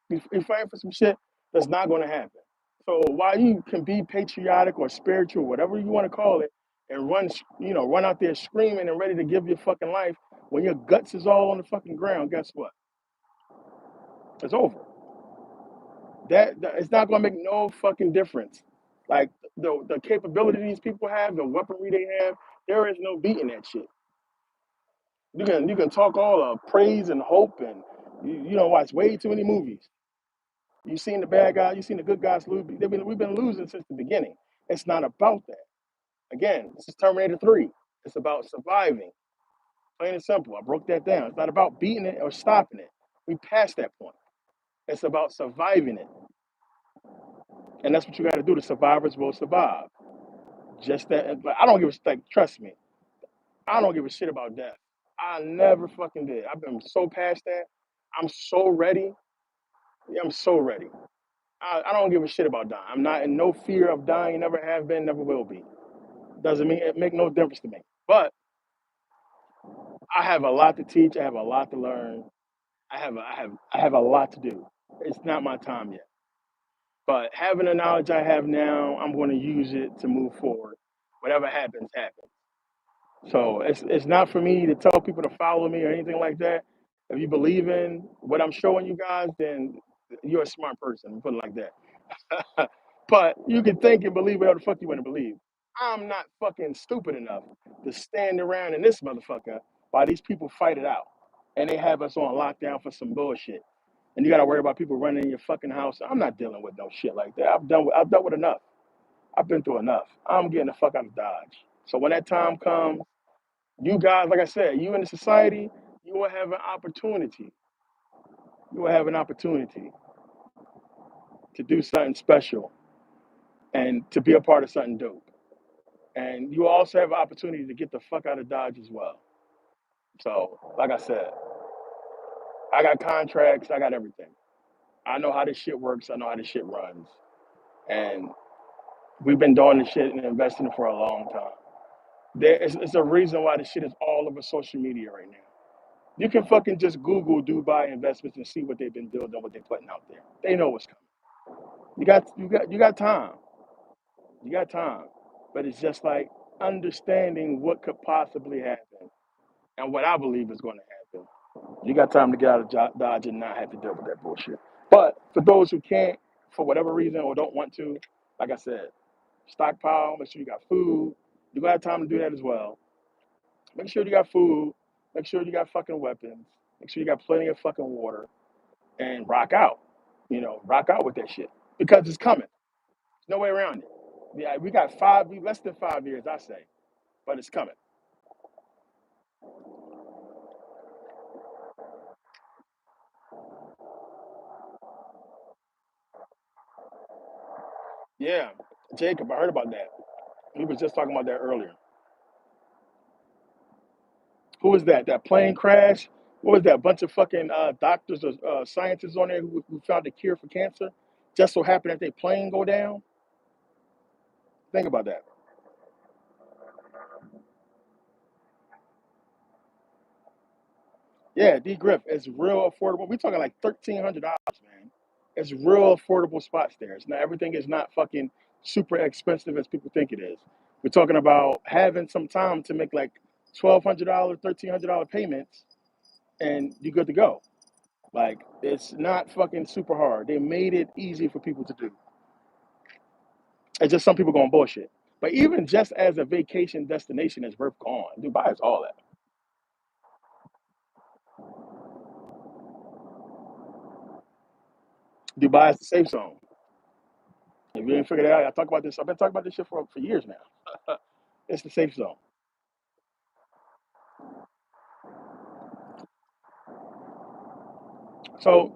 You're fighting for some shit that's not going to happen. So while you can be patriotic or spiritual, whatever you want to call it, and run out there screaming and ready to give your fucking life, when your guts is all on the fucking ground, guess what? It's over. That it's not going to make no fucking difference. Like the capability these people have, the weaponry they have, there is no beating that shit. You can talk all praise and hope, and watch way too many movies. You've seen the bad guys, you've seen the good guys lose. We've been losing since the beginning. It's not about that. Again, this is Terminator 3. It's about surviving. Plain and simple. I broke that down. It's not about beating it or stopping it. We passed that point. It's about surviving it. And that's what you got to do. The survivors will survive. Just that. But I don't give a like. Trust me. I don't give a shit about death. I never fucking did. I've been so past that. I'm so ready. Yeah, I'm so ready. I don't give a shit about dying. I'm not in no fear of dying. Never have been. Never will be. Doesn't mean it make no difference to me. But I have a lot to teach. I have a lot to learn. I have a lot to do. It's not my time yet. But having the knowledge I have now, I'm going to use it to move forward. Whatever happens, happens. So it's not for me to tell people to follow me or anything like that. If you believe in what I'm showing you guys, then you're a smart person. Put it like that. But you can think and believe whatever the fuck you want to believe. I'm not fucking stupid enough to stand around in this motherfucker while these people fight it out, and they have us on lockdown for some bullshit. And you got to worry about people running in your fucking house. I'm not dealing with no shit like that. I've done with enough. I've been through enough. I'm getting the fuck out of Dodge. So when that time comes, you guys, like I said, you in the society, you will have an opportunity. You will have an opportunity to do something special and to be a part of something dope. And you also have an opportunity to get the fuck out of Dodge as well. So, like I said, I got contracts, I got everything. I know how this shit works, I know how this shit runs. And we've been doing this shit and investing for a long time. It's a reason why this shit is all over social media right now. You can fucking just Google Dubai investments and see what they've been building, what they're putting out there. They know what's coming. You got time. You got time. But it's just like understanding what could possibly happen and what I believe is going to happen. You got time to get out of Dodge and not have to deal with that bullshit. But for those who can't, for whatever reason, or don't want to, like I said, stockpile, make sure you got food. You got time to do that as well. Make sure you got food. Make sure you got fucking weapons. Make sure you got plenty of fucking water and rock out. Rock out with that shit because it's coming. There's no way around it. Yeah, we less than 5 years, I say, but it's coming. Yeah, Jacob, I heard about that. We was just talking about that earlier. Who was that? That plane crash? What was that? A bunch of fucking doctors or scientists on there who found a cure for cancer? Just so happened that their plane go down. Think about that. Yeah, D Griff, it's real affordable. We're talking like $1,300, man. It's real affordable spots there. It's not everything is not fucking super expensive as people think it is. We're talking about having some time to make like $1,200, $1,300 payments, and you're good to go. Like it's not fucking super hard. They made it easy for people to do. It's just some people going bullshit. But even just as a vacation destination is worth going. Dubai is all that. Dubai is the safe zone. If you didn't figure that out, I talk about this. I've been talking about this shit for years now. It's the safe zone. So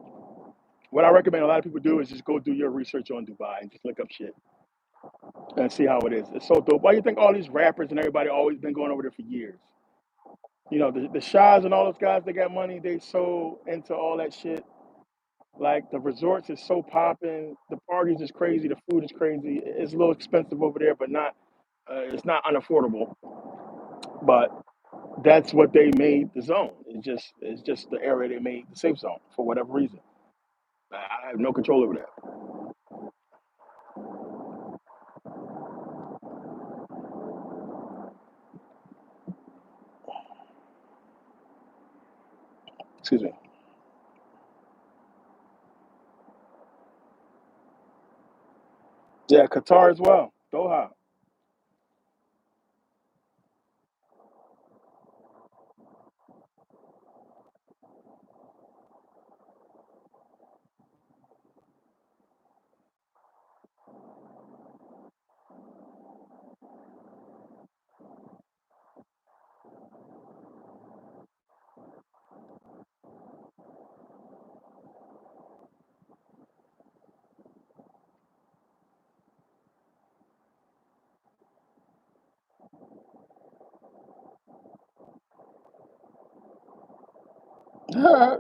what I recommend a lot of people do is just go do your research on Dubai and just look up shit and see how it is. It's so dope. Why do you think all these rappers and everybody always been going over there for years? The Shahs and all those guys that got money, they so into all that shit. Like the resorts is so popping, the parties is crazy, the food is crazy. It's a little expensive over there, but not it's not unaffordable. But that's what they made the zone. It's just the area they made the safe zone for whatever reason. I have no control over that. Excuse me. Yeah, Qatar as well. Doha.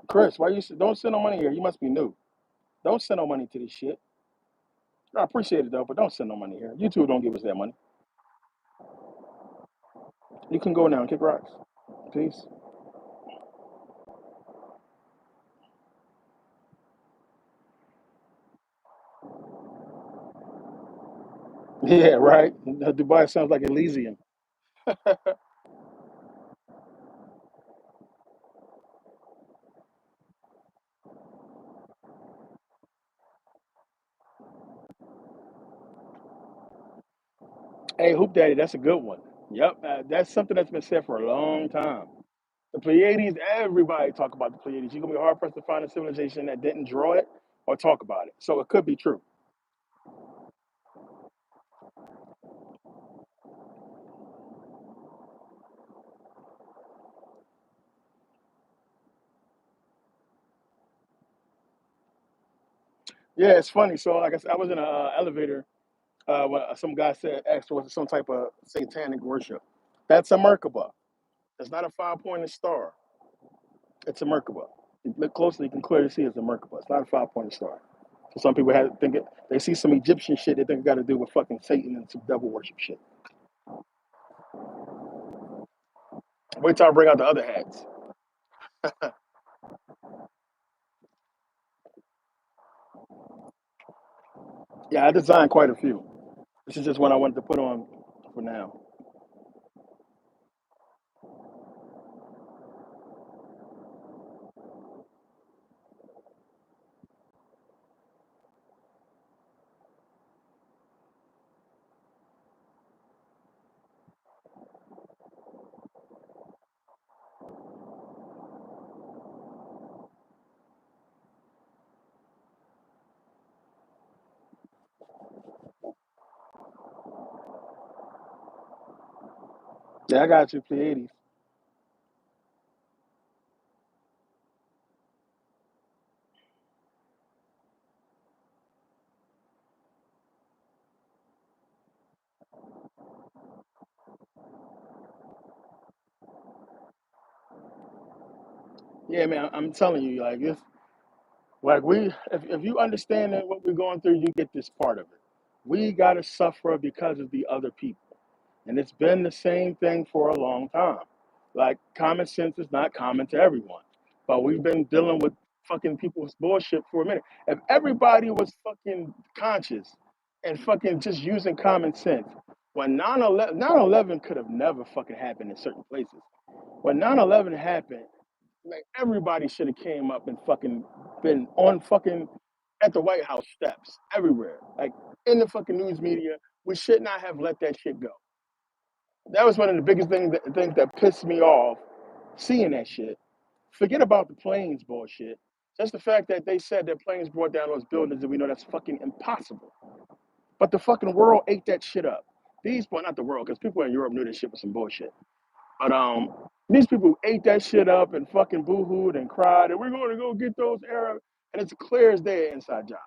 Chris, why don't send no money here? You must be new. Don't send no money to this shit. I appreciate it though, but don't send no money here. YouTube don't give us that money. You can go now and kick rocks. Peace. Yeah, right. Dubai sounds like Elysium. Hey, Hoop Daddy, that's a good one. Yep, that's something that's been said for a long time. The Pleiades, everybody talk about the Pleiades. You're gonna be hard pressed to find a civilization that didn't draw it or talk about it. So it could be true. Yeah, it's funny. So like I said, I was in an elevator when some guy said, asked was it some type of satanic worship. That's a Merkabah. It's not a five-pointed star. It's a Merkabah. You look closely, you can clearly see it's a Merkabah. It's not a five-pointed star. So some people have think it. They see some Egyptian shit. They think it got to do with fucking Satan and some devil worship shit. Wait till I bring out the other hats. Yeah, I designed quite a few. This is just one I wanted to put on for now. Yeah, I got you, Pleiades. Yeah, man, I'm telling you, like this, like if you understand that what we're going through, you get this part of it. We gotta suffer because of the other people, and it's been the same thing for a long time. Like common sense is not common to everyone, but we've been dealing with fucking people's bullshit for a minute. If everybody was fucking conscious and fucking just using common sense, when 9/11 could have never fucking happened in certain places. When 9/11 happened, like everybody should have came up and fucking been on fucking at the White House steps everywhere, like in the fucking news media. We should not have let that shit go. That was one of the biggest things that pissed me off. Seeing that shit. Forget about the planes bullshit. Just the fact that they said that planes brought down those buildings, and we know that's fucking impossible. But the fucking world ate that shit up. These, well, not the world, because people in Europe knew this shit was some bullshit. But these people ate that shit up and fucking boohooed and cried, and we're going to go get those Arabs. And it's clear as day an inside job.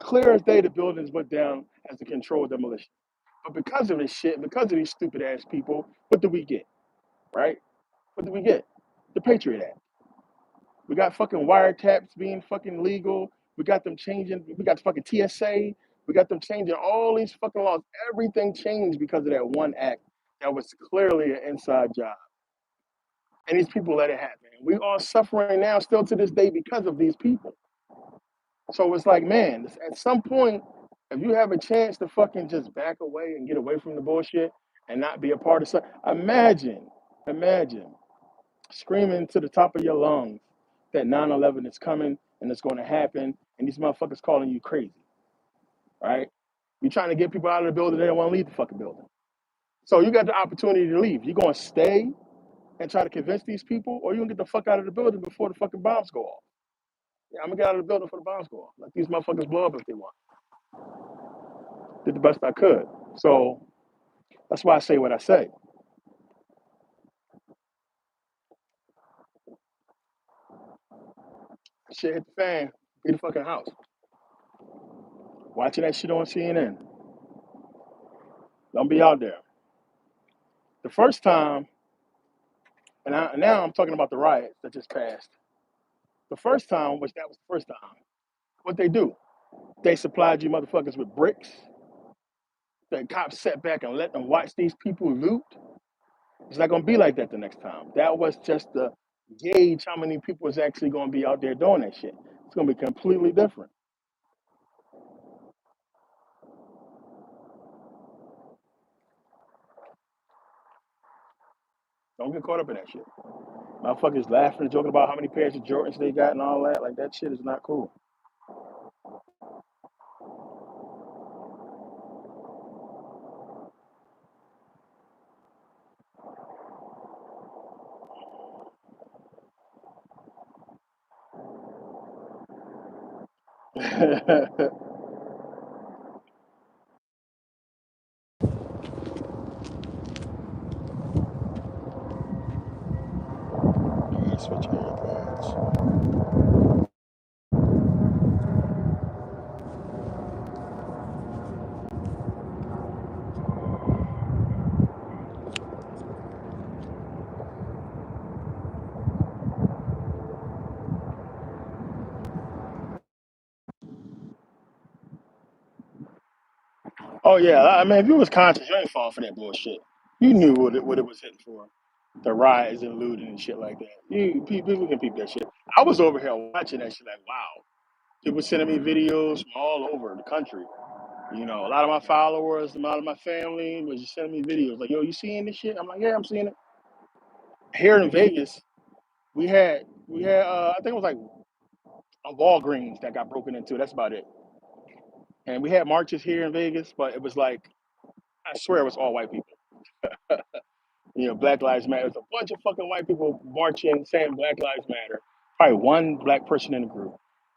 Clear as day the buildings went down as a controlled demolition. But because of this shit, because of these stupid ass people, what do we get? Right? What do we get? The Patriot Act. We got fucking wiretaps being fucking legal. We got them changing. We got fucking TSA. We got them changing all these fucking laws. Everything changed because of that one act that was clearly an inside job. And these people let it happen. We are suffering now, still to this day, because of these people. So it's like, man, at some point, if you have a chance to fucking just back away and get away from the bullshit and not be a part of something, imagine screaming to the top of your lungs that 9/11 is coming and it's going to happen, and these motherfuckers calling you crazy, right? You're trying to get people out of the building, they don't want to leave the fucking building. So you got the opportunity to leave. You're going to stay and try to convince these people, or you can get the fuck out of the building before the fucking bombs go off. Yeah, I'm gonna get out of the building for the bombs go off. Let these motherfuckers blow up if they want. Did the best I could. So that's why I say what I say. Shit hit the fan, be the fucking house. Watching that shit on CNN. Don't be out there. The first time, now I'm talking about the riots that just passed. The first time, which that was the first time, what they do? They supplied you motherfuckers with bricks. The cops sat back and let them watch these people loot. It's not gonna be like that the next time. That was just to gauge how many people is actually gonna be out there doing that shit. It's gonna be completely different. Don't get caught up in that shit. Motherfuckers laughing and joking about how many pairs of Jordans they got and all that. Like that shit is not cool. Switch AirPods. Oh yeah, I mean, if you was conscious, you ain't fall for that bullshit. You knew what it was hitting for. The riots and looting and shit like that. People can peep that shit. I was over here watching that shit like, wow. People sending me videos from all over the country. You know, a lot of my followers, a lot of my family was just sending me videos like, yo, you seeing this shit? I'm like, yeah, I'm seeing it. Here in Vegas, we had I think it was like a Walgreens that got broken into. That's about it. And we had marches here in Vegas, but it was like I swear it was all white people. You know, Black Lives Matter. It's a bunch of fucking white people marching, saying Black Lives Matter. Probably one black person in the group,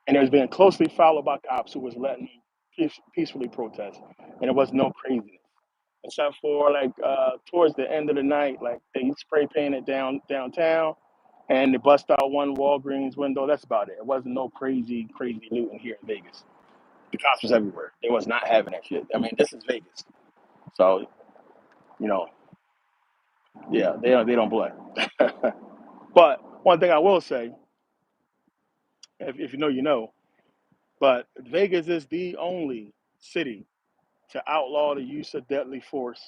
and it was being closely followed by cops who was letting them peacefully protest, and it was no craziness. Except for like towards the end of the night, like they spray painted downtown, and they bust out one Walgreens window. That's about it. It wasn't no crazy looting here in Vegas. The cops was everywhere. They was not having that shit. I mean, this is Vegas, so you know, yeah, they don't play. But one thing I will say, if you know, you know. But Vegas is the only city to outlaw the use of deadly force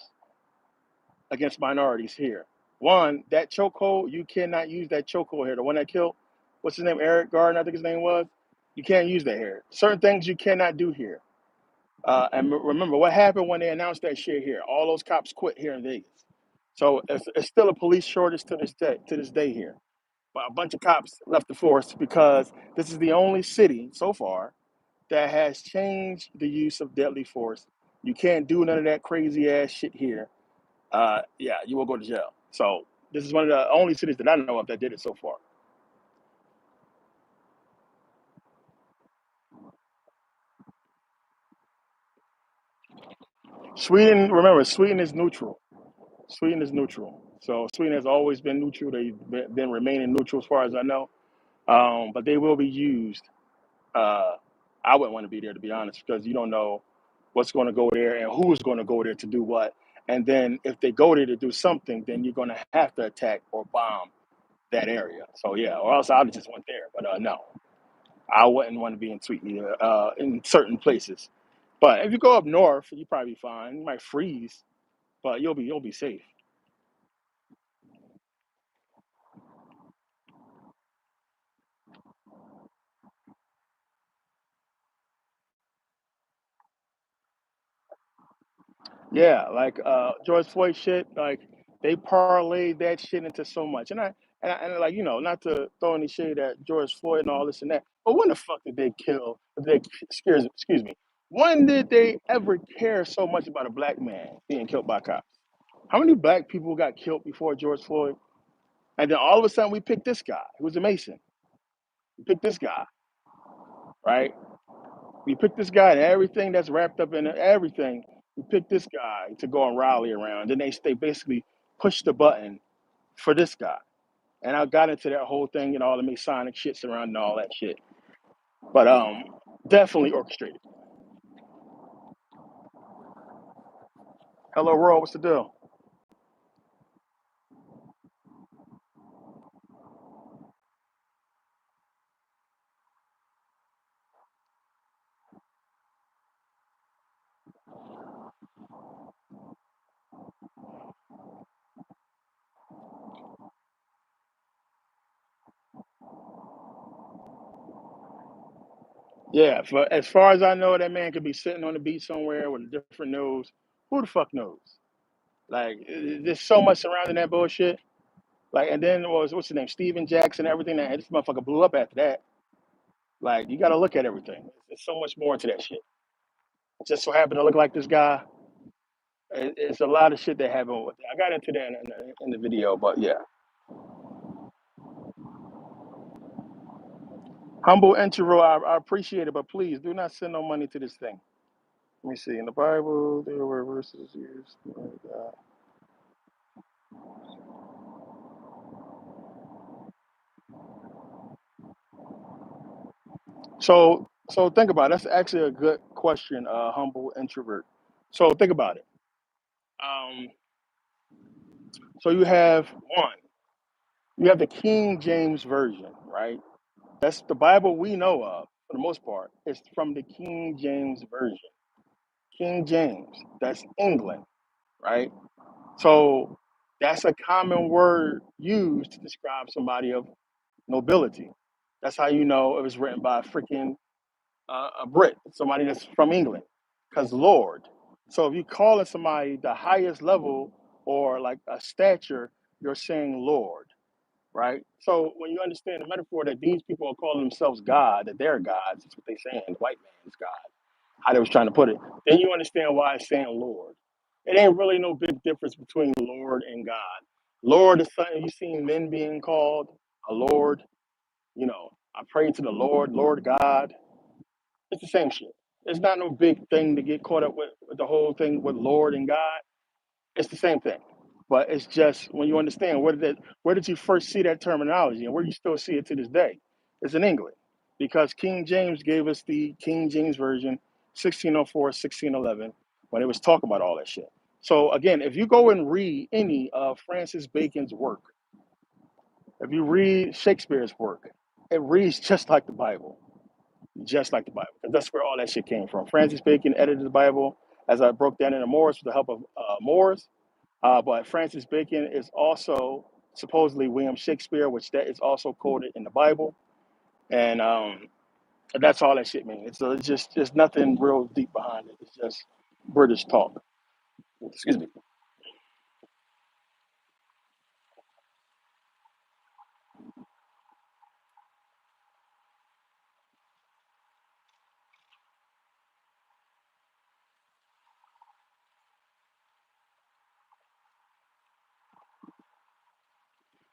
against minorities here. One, that chokehold, you cannot use that chokehold here. The one that killed, what's his name, Eric Garden, I think his name was. You can't use that here. Certain things you cannot do here. And remember what happened when they announced that shit here. All those cops quit here in Vegas. So it's still a police shortage to this day. To this day here, but a bunch of cops left the force because this is the only city so far that has changed the use of deadly force. You can't do none of that crazy ass shit here. Yeah, you will go to jail. So this is one of the only cities that I know of that did it so far. Sweden, remember, Sweden is neutral. Sweden is neutral. So Sweden has always been neutral. They've been remaining neutral as far as I know. But they will be used. Uh, I wouldn't want to be there to be honest, because you don't know what's going to go there and who's going to go there to do what. And then if they go there to do something, then you're going to have to attack or bomb that area. So yeah, or else I would just went there. But no, I wouldn't want to be in Sweden either, in certain places. But if you go up north, you probably be fine. You might freeze, but you'll be safe. Yeah, like George Floyd shit, like they parlayed that shit into so much. And like, not to throw any shade at George Floyd and all this and that, but when the fuck did they kill? They excuse me. When did they ever care so much about a black man being killed by cops? How many black people got killed before George Floyd? And then all of a sudden we picked this guy who was a Mason. We picked this guy, right? We picked this guy and everything that's wrapped up in everything. We picked this guy to go and rally around. Then they basically pushed the button for this guy. And I got into that whole thing and all the Masonic shit surrounding all that shit. But definitely orchestrated. Hello, Roy, what's the deal? Yeah, for as far as I know, that man could be sitting on the beach somewhere with a different nose. Who the fuck knows? Like, there's so much surrounding that bullshit. Like, and then what's his name? Steven Jackson, everything. That this motherfucker blew up after that. Like, you got to look at everything. There's so much more to that shit. Just so happened to look like this guy. It's a lot of shit that happened with it. I got into that in the video, but yeah. Humble intro, I appreciate it, but please do not send no money to this thing. Let me see. In the Bible, there were verses used. So think about it. That's actually a good question, humble introvert. So think about it. Um, so you have the King James version, right? That's the Bible we know of for the most part. It's from the King James version. King James, that's England, right? So that's a common word used to describe somebody of nobility. That's how you know it was written by a freaking a Brit, somebody that's from England, because Lord. So if you calling somebody the highest level or like a stature, you're saying Lord, right? So when you understand the metaphor that these people are calling themselves God, that they're gods, that's what they're saying, the white man's God, how they was trying to put it, then you understand why it's saying Lord. It ain't really no big difference between Lord and God. Lord is something you seen men being called a Lord, I pray to the Lord, Lord God. It's the same shit. It's not no big thing to get caught up with the whole thing with Lord and God. It's the same thing. But it's just when you understand where did you first see that terminology and where you still see it to this day? It's in England. Because King James gave us the King James Version, 1604, 1611, when it was talking about all that shit. So again, if you go and read any of Francis Bacon's work, if you read Shakespeare's work, it reads just like the Bible, just like the Bible. Because that's where all that shit came from. Francis Bacon edited the Bible, as I broke down into Moors with the help of Moors. But Francis Bacon is also supposedly William Shakespeare, which that is also quoted in the Bible. And that's all that shit means. So it's just there's nothing real deep behind it. It's just British talk. Excuse me.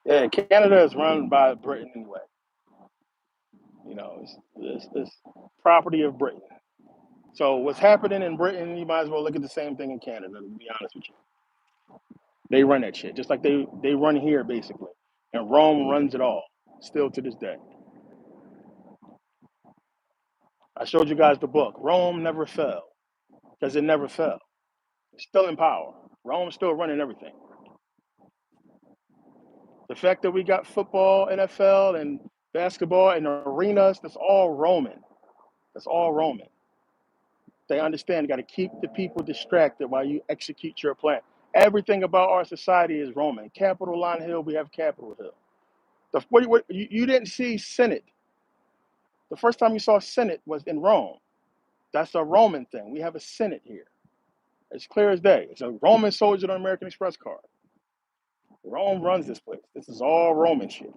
Yeah, Canada is run by Britain anyway. It's property of Britain. So what's happening in Britain, you might as well look at the same thing in Canada. To be honest with you, they run that shit just like they run here basically, and Rome runs it all still to this day. I showed you guys the book. Rome never fell because it never fell. It's still in power. Rome's still running everything. The fact that we got football, NFL, and basketball and arenas, that's all Roman. That's all Roman. They understand you got to keep the people distracted while you execute your plan. Everything about our society is Roman. Capitol Line Hill, we have Capitol Hill. You didn't see Senate. The first time you saw Senate was in Rome. That's a Roman thing. We have a Senate here. It's clear as day. It's a Roman soldier on an American Express card. Rome runs this place. This is all Roman shit.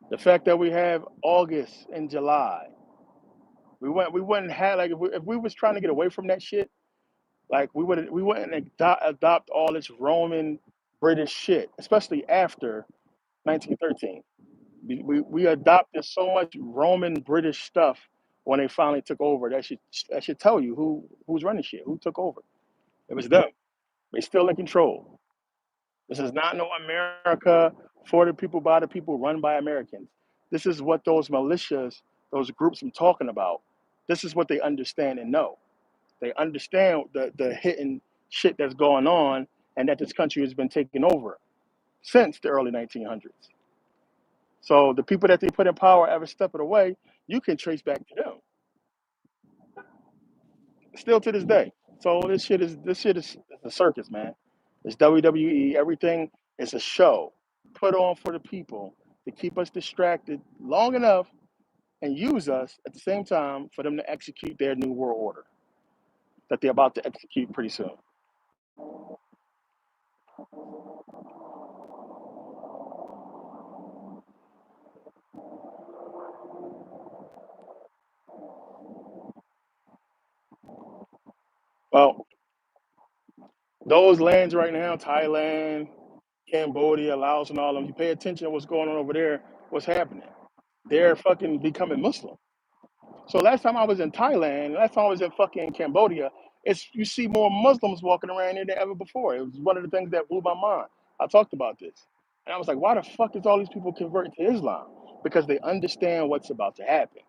The fact that we have August and July, we wouldn't have like if we was trying to get away from that shit, like we wouldn't adopt all this Roman British shit, especially after 1913. We adopted so much Roman British stuff when they finally took over. That should tell you who's running shit, who took over. It was them. They still in control. This is not no America for the people, by the people, run by Americans. This is what those militias, those groups I'm talking about, this is what they understand and know. They understand the hidden shit that's going on and that this country has been taken over since the early 1900s. So the people that they put in power every step of the way, you can trace back to them. Still to this day. So this shit is a circus, man. It's WWE. Everything is a show put on for the people to keep us distracted long enough and use us at the same time for them to execute their new world order that they're about to execute pretty soon. Well, those lands right now, Thailand, Cambodia, Laos, and all of them, you pay attention to what's going on over there, what's happening. They're fucking becoming Muslim. So last time I was in Thailand, last time I was in fucking Cambodia, it's you see more Muslims walking around here than ever before. It was one of the things that blew my mind. I talked about this. And I was like, why the fuck is all these people converting to Islam? Because they understand what's about to happen.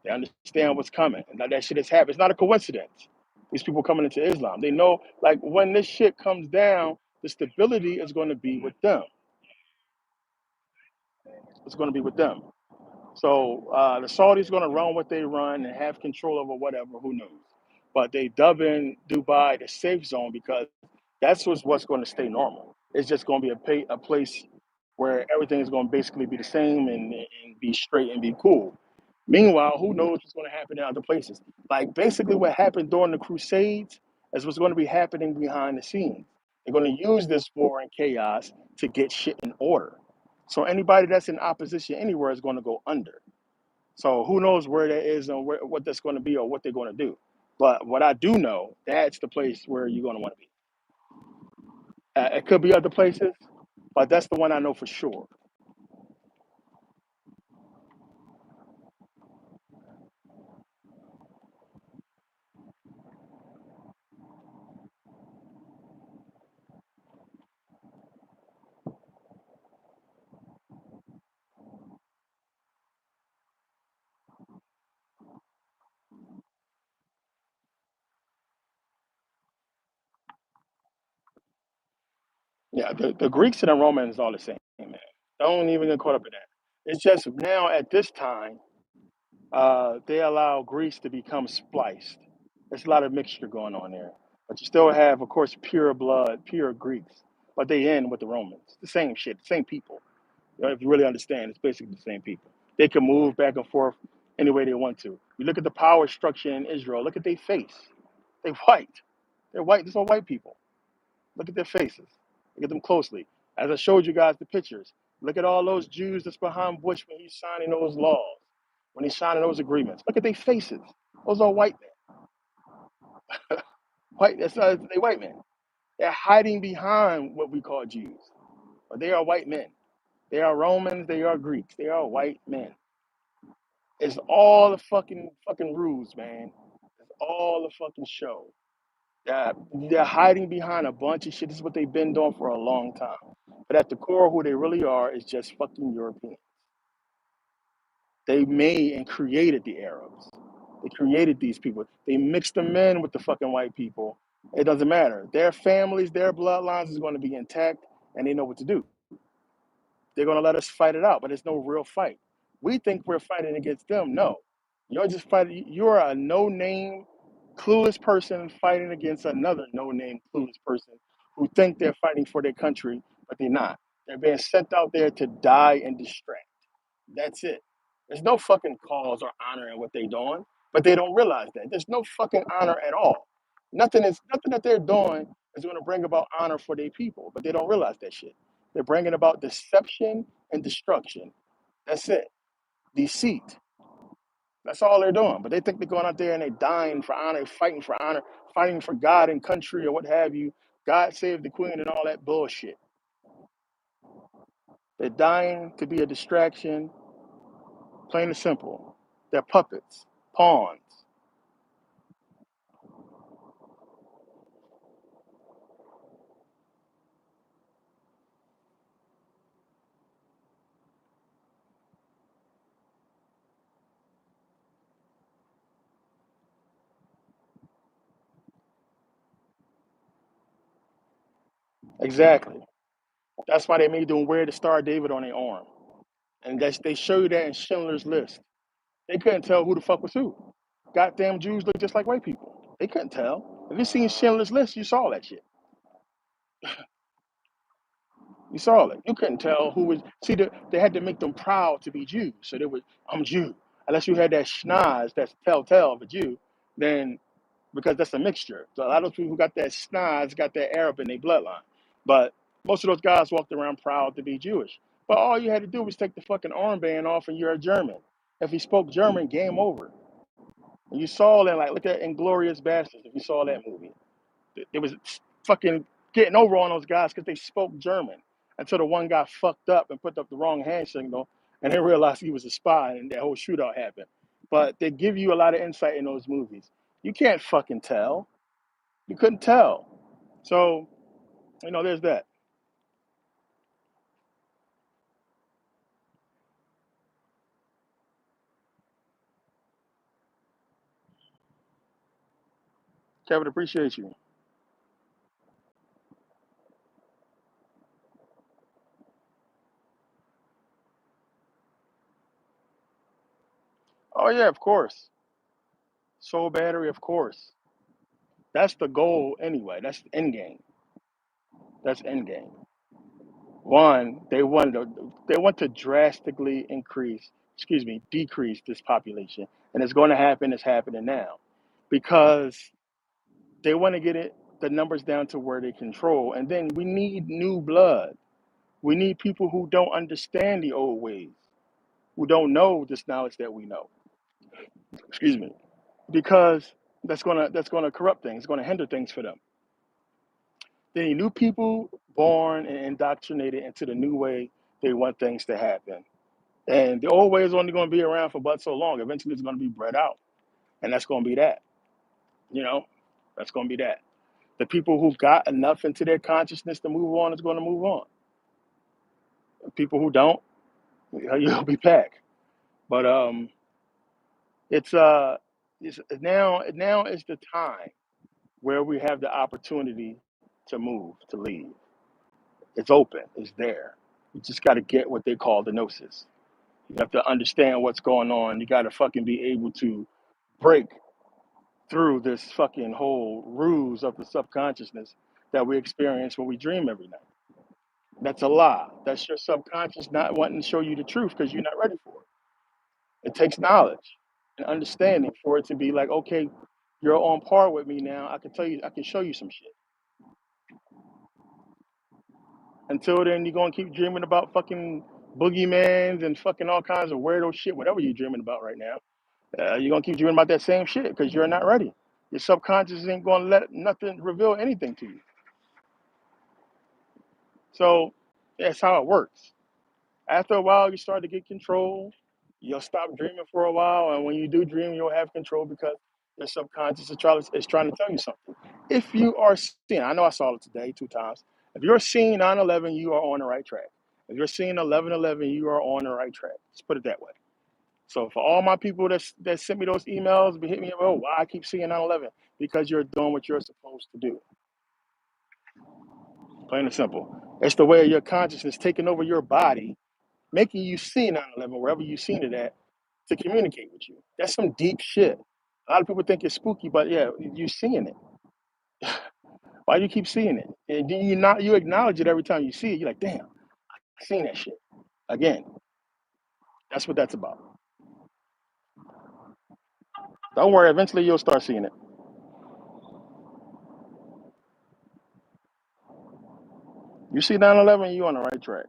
They understand what's coming. And that shit has happened. It's not a coincidence. These people coming into Islam. They know like when this shit comes down, the stability is going to be with them. It's going to be with them. So the Saudis going to run what they run and have control over whatever. Who knows? But they dub in Dubai the safe zone because that's what's going to stay normal. It's just going to be a place where everything is going to basically be the same and be straight and be cool. Meanwhile, who knows what's going to happen in other places? Like basically what happened during the Crusades is what's going to be happening behind the scenes. They're going to use this war and chaos to get shit in order. So anybody that's in opposition anywhere is going to go under. So who knows where that is and what that's going to be or what they're going to do. But what I do know, that's the place where you're going to want to be. It could be other places, but that's the one I know for sure. Yeah, the Greeks and the Romans are all the same, man. Don't even get caught up in that. It's just now at this time, they allow Greece to become spliced. There's a lot of mixture going on there. But you still have, of course, pure blood, pure Greeks. But they end with the Romans. The same shit, the same people. You know, if you really understand, it's basically the same people. They can move back and forth any way they want to. You look at the power structure in Israel, look at their face. They're white. They're white. These are white people. Look at their faces. Look at them closely. As I showed you guys the pictures, look at all those Jews that's behind Bush when he's signing those laws, when he's signing those agreements. Look at their faces. Those are white men. White, they white men. They're hiding behind what we call Jews. But they are white men. They are Romans, they are Greeks, they are white men. It's all the fucking rules, man. It's all the fucking show. They're hiding behind a bunch of shit. This is what they've been doing for a long time. But at the core, who they really are is just fucking Europeans. They made and created the Arabs. They created these people. They mixed them in with the fucking white people. It doesn't matter. Their families, their bloodlines is going to be intact, and they know what to do. They're going to let us fight it out, but it's no real fight. We think we're fighting against them. No, you're just fighting. You're a no-name, clueless person fighting against another no-name, clueless person who think they're fighting for their country, but they're not. They're being sent out there to die and distract. That's it. There's no fucking cause or honor in what they're doing, but they don't realize that. There's no fucking honor at all. Nothing that they're doing is going to bring about honor for their people, but they don't realize that shit. They're bringing about deception and destruction. That's it. Deceit. That's all they're doing. But they think they're going out there and they're dying for honor, fighting for God and country or what have you. God save the queen and all that bullshit. They're dying to be a distraction, plain and simple. They're puppets, pawns. Exactly. That's why they made them wear the Star of David on their arm. And they show you that in Schindler's List. They couldn't tell who the fuck was who. Goddamn Jews look just like white people. They couldn't tell. If you seen Schindler's List, you saw that shit. You saw it. You couldn't tell who was. See, they had to make them proud to be Jews. So they was, I'm Jew. Unless you had that schnoz, that's telltale of a Jew, then because that's a mixture. So a lot of people who got that schnoz got that Arab in their bloodline. But most of those guys walked around proud to be Jewish. But all you had to do was take the fucking armband off and you're a German. If he spoke German, game over. And you saw that, like, look at Inglorious Bastards, if you saw that movie. It was fucking getting over on those guys because they spoke German until the one guy fucked up and put up the wrong hand signal and they realized he was a spy and that whole shootout happened. But they give you a lot of insight in those movies. You can't fucking tell. You couldn't tell. So, there's that. Kevin, appreciate you. Oh, yeah, of course. Soul battery, of course. That's the goal anyway. That's the end game. That's end game. One, they want to drastically decrease this population, and it's going to happen. It's happening now, because they want to get the numbers down to where they control, and then we need new blood. We need people who don't understand the old ways, who don't know this knowledge that we know. Excuse me, because that's gonna corrupt things. It's gonna hinder things for them. They need new people born and indoctrinated into the new way they want things to happen. And the old way is only going to be around for but so long. Eventually, it's going to be bred out, and that's going to be that. You know, that's going to be that. The people who got enough into their consciousness to move on is going to move on. The people who don't, you'll be back. But it's now is the time where we have the opportunity to move, to leave. It's open. It's there. You just got to get what they call the gnosis. You have to understand what's going on. You got to fucking be able to break through this fucking whole ruse of the subconsciousness that we experience when we dream every night. That's a lie. That's your subconscious not wanting to show you the truth because you're not ready for it. It takes knowledge and understanding for it to be like, okay, you're on par with me now. I can tell you, I can show you some shit. Until then, you're gonna keep dreaming about fucking boogeymans and fucking all kinds of weirdo shit, whatever you're dreaming about right now. You're gonna keep dreaming about that same shit because you're not ready. Your subconscious ain't gonna let nothing reveal anything to you. So that's how it works. After a while, you start to get control. You'll stop dreaming for a while, and when you do dream, you'll have control because your subconscious is trying to tell you something. If you are seeing, I know I saw it today 2 times. If you're seeing 9/11, you are on the right track. If you're seeing 11/11, you are on the right track. Let's put it that way. So for all my people that sent me those emails, be hitting me up, oh, why I keep seeing 9/11? Because you're doing what you're supposed to do. Plain and simple. It's the way of your consciousness taking over your body, making you see 9/11 wherever you've seen it at, to communicate with you. That's some deep shit. A lot of people think it's spooky, but yeah, you're seeing it. Why do you keep seeing it? And do you acknowledge it every time you see it? You're like, damn, I seen that shit. Again, that's what that's about. Don't worry, eventually you'll start seeing it. You see 9/11, you're on the right track.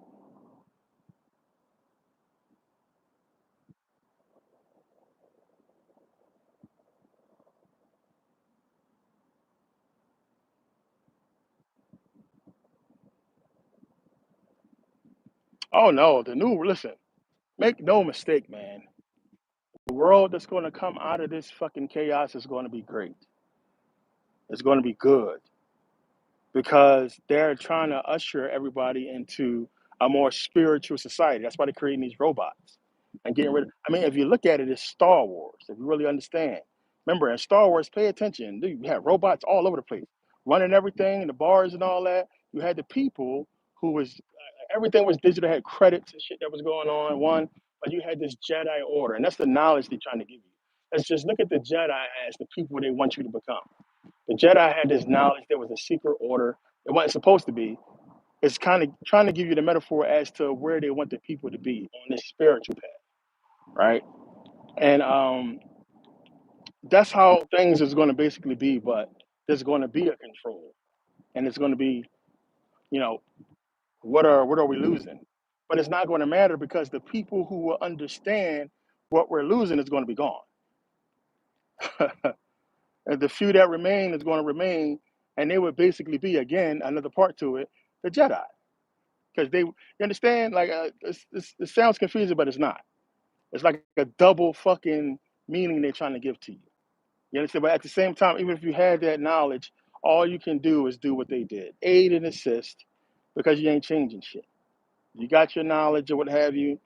Oh no, listen, make no mistake, man. The world that's going to come out of this fucking chaos is going to be great. It's going to be good because they're trying to usher everybody into a more spiritual society. That's why they're creating these robots and getting rid of. I mean, if you look at it, it's Star Wars. If you really understand, remember in Star Wars, pay attention. Dude, you had robots all over the place, running everything, the bars and all that. You had the people who was everything was digital, had credits and shit that was going on. One, but you had this Jedi Order, and that's the knowledge they're trying to give you. Let's just look at the Jedi as the people they want you to become. The Jedi had this knowledge. There was a secret order. It wasn't supposed to be. It's kind of trying to give you the metaphor as to where they want the people to be on this spiritual path, right? And that's how things is going to basically be. But there's going to be a control, and it's going to be you know, what are we losing? But it's not going to matter because the people who will understand what we're losing is going to be gone. And the few that remain is going to remain, and they would basically be again another part to it, the Jedi, because you understand, like it sounds confusing, but it's not. It's like a double fucking meaning they're trying to give to you. You understand? But at the same time, even if you had that knowledge, all you can do is do what they did, aid and assist, because you ain't changing shit. You got your knowledge or what have you.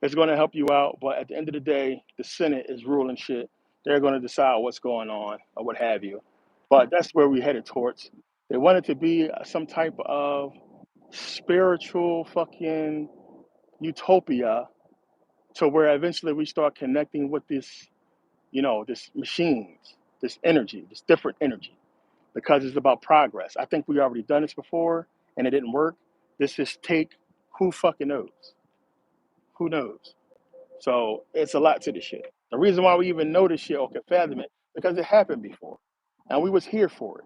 It's going to help you out, but at the end of the day, the Senate is ruling shit. They're going to decide what's going on or what have you. But that's where we headed towards. They want it to be some type of spiritual fucking utopia to where eventually we start connecting with this, this machines, this energy, this different energy, because it's about progress. I think we already done this before and it didn't work. This is take, who fucking knows? Who knows? So it's a lot to this shit. The reason why we even know this shit or can fathom it, because it happened before. And we was here for it.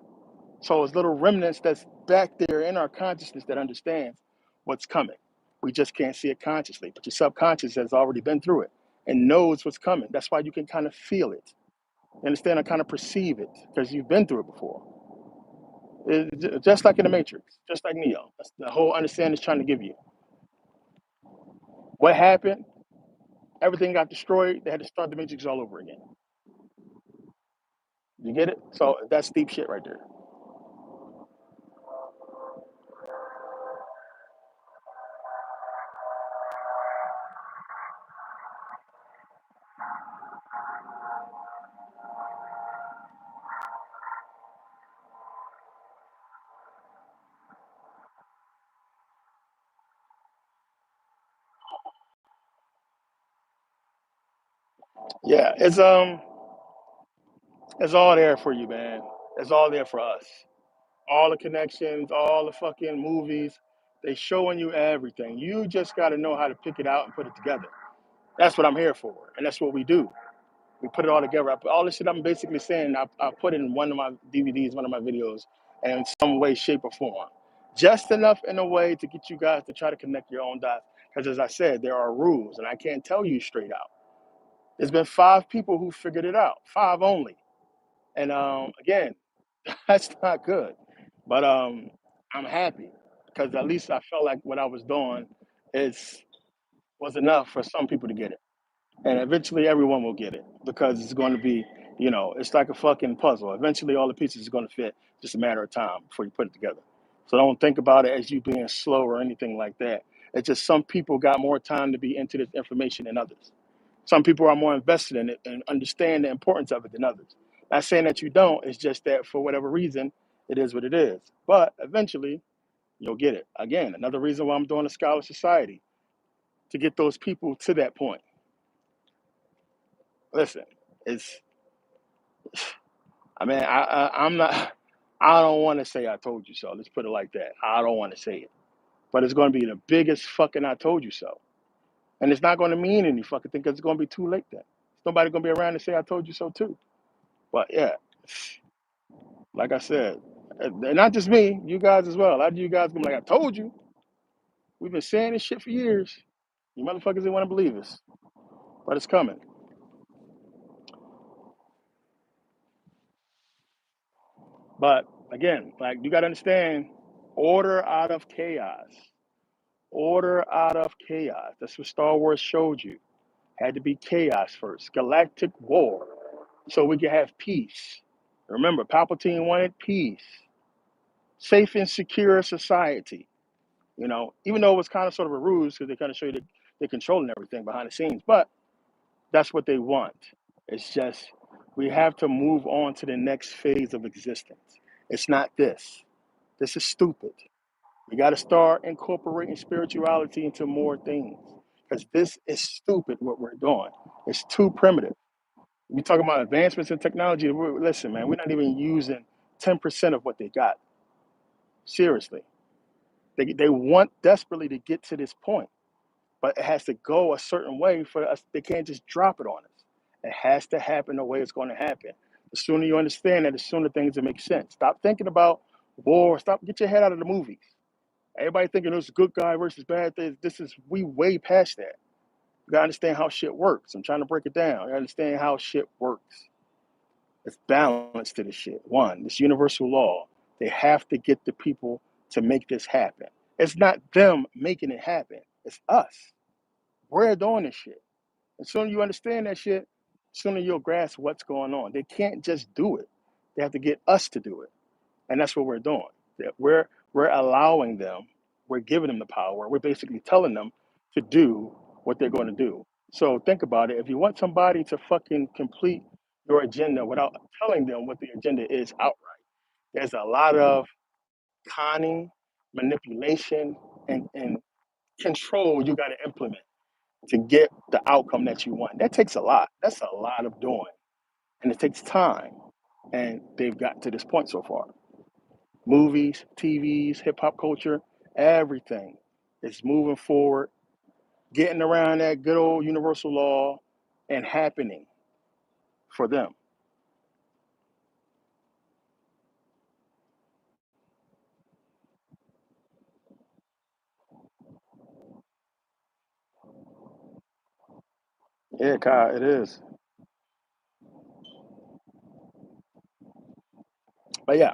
So it's little remnants that's back there in our consciousness that understands what's coming. We just can't see it consciously. But your subconscious has already been through it and knows what's coming. That's why you can kind of feel it. You understand? I kind of perceive it because you've been through it before. Just like in the Matrix, just like Neo. That's the whole understanding is trying to give you. What happened? Everything got destroyed. They had to start the Matrix all over again. You get it? So that's deep shit right there. Yeah, it's all there for you, man. It's all there for us. All the connections, all the fucking movies, they showing you everything. You just got to know how to pick it out and put it together. That's what I'm here for, and that's what we do. We put it all together. All this shit I'm basically saying, I put it in one of my DVDs, one of my videos, and in some way, shape, or form. Just enough in a way to get you guys to try to connect your own dots. Because as I said, there are rules, and I can't tell you straight out. There's been 5 people who figured it out, 5 only. And again, that's not good. But I'm happy because at least I felt like what I was doing is was enough for some people to get it. And eventually everyone will get it because it's going to be, it's like a fucking puzzle. Eventually all the pieces are going to fit, just a matter of time before you put it together. So don't think about it as you being slow or anything like that. It's just some people got more time to be into this information than others. Some people are more invested in it and understand the importance of it than others. Not saying that you don't, it's just that for whatever reason, it is what it is. But eventually you'll get it. Again, another reason why I'm doing a scholar society, to get those people to that point. Listen, it's I mean, I'm not. I don't want to say I told you so. Let's put it like that. I don't want to say it, but it's going to be the biggest fucking I told you so, and it's not going to mean any fucking thing because it's going to be too late then. Nobody going to be around to say I told you so too. But yeah, like I said, and not just me, you guys as well. A lot of you guys gonna be like, I told you. We've been saying this shit for years. You motherfuckers didn't want to believe us, but it's coming. But again, like you got to understand, order out of chaos. Order out of chaos. That's what Star Wars showed you. Had to be chaos first. Galactic war. So we could have peace. Remember, Palpatine wanted peace. Safe and secure society. Even though it was kind of sort of a ruse because they kind of show you that they're controlling everything behind the scenes. But that's what they want. It's just we have to move on to the next phase of existence. It's not this. This is stupid. We got to start incorporating spirituality into more things because this is stupid what we're doing. It's too primitive. We talking about advancements in technology. Listen, man, we're not even using 10% of what they got. Seriously. They want desperately to get to this point, but it has to go a certain way for us. They can't just drop it on us. It has to happen the way it's going to happen. The sooner you understand that, the sooner things will make sense. Stop thinking about war. Stop. Get your head out of the movies. Everybody thinking it's good guy versus bad thing. This is we way past that. You gotta understand how shit works. I'm trying to break it down. You understand how shit works. It's balance to this shit. One, this universal law. They have to get the people to make this happen. It's not them making it happen. It's us. We're doing this shit. As soon as you understand that shit, sooner you'll grasp what's going on. They can't just do it. They have to get us to do it. And that's what we're doing. We're allowing them, we're giving them the power. We're basically telling them to do what they're going to do. So think about it. If you want somebody to fucking complete your agenda without telling them what the agenda is outright, there's a lot of conning, manipulation, and control you got to implement to get the outcome that you want. That takes a lot. That's a lot of doing. And it takes time. And they've got to this point so far. Movies, TVs, hip hop culture, everything is moving forward, getting around that good old universal law and happening for them. Yeah, Kai, it is. But yeah,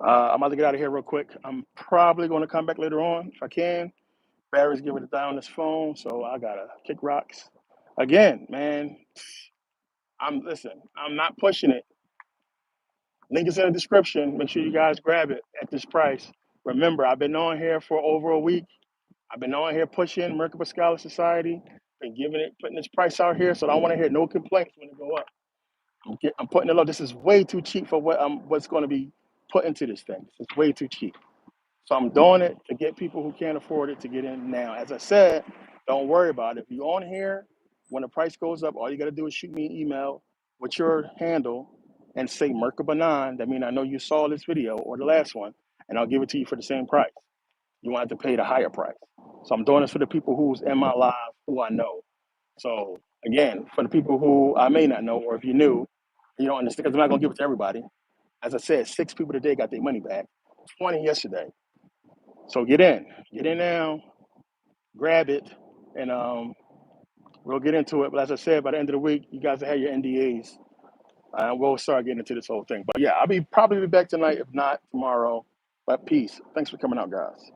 I'm about to get out of here real quick. I'm probably going to come back later on if I can. Barry's giving it down on his phone, so I gotta kick rocks. Again, man, I'm not pushing it. Link is in the description. Make sure you guys grab it at this price. Remember, I've been on here for over a week. I've been on here pushing Merkabah Scholar Society, been putting this price out here, so I don't want to hear no complaints when it go up. I'm putting it low. This is way too cheap for what's going to be put into this thing. It's way too cheap. So I'm doing it to get people who can't afford it to get in now. As I said, don't worry about it. If you're on here, when the price goes up, all you got to do is shoot me an email with your handle and say Merkabah9. That means I know you saw this video or the last one, and I'll give it to you for the same price. You won't have to pay the higher price. So I'm doing this for the people who's in my live who I know. So again, for the people who I may not know, or if you knew, you don't understand, because I'm not gonna give it to everybody. As I said, 6 people today got their money back, 20 yesterday. So get in now, grab it, and we'll get into it. But as I said, by the end of the week, you guys will have your NDAs, and we'll start getting into this whole thing. But yeah, I'll probably be back tonight, if not tomorrow. But peace. Thanks for coming out, guys.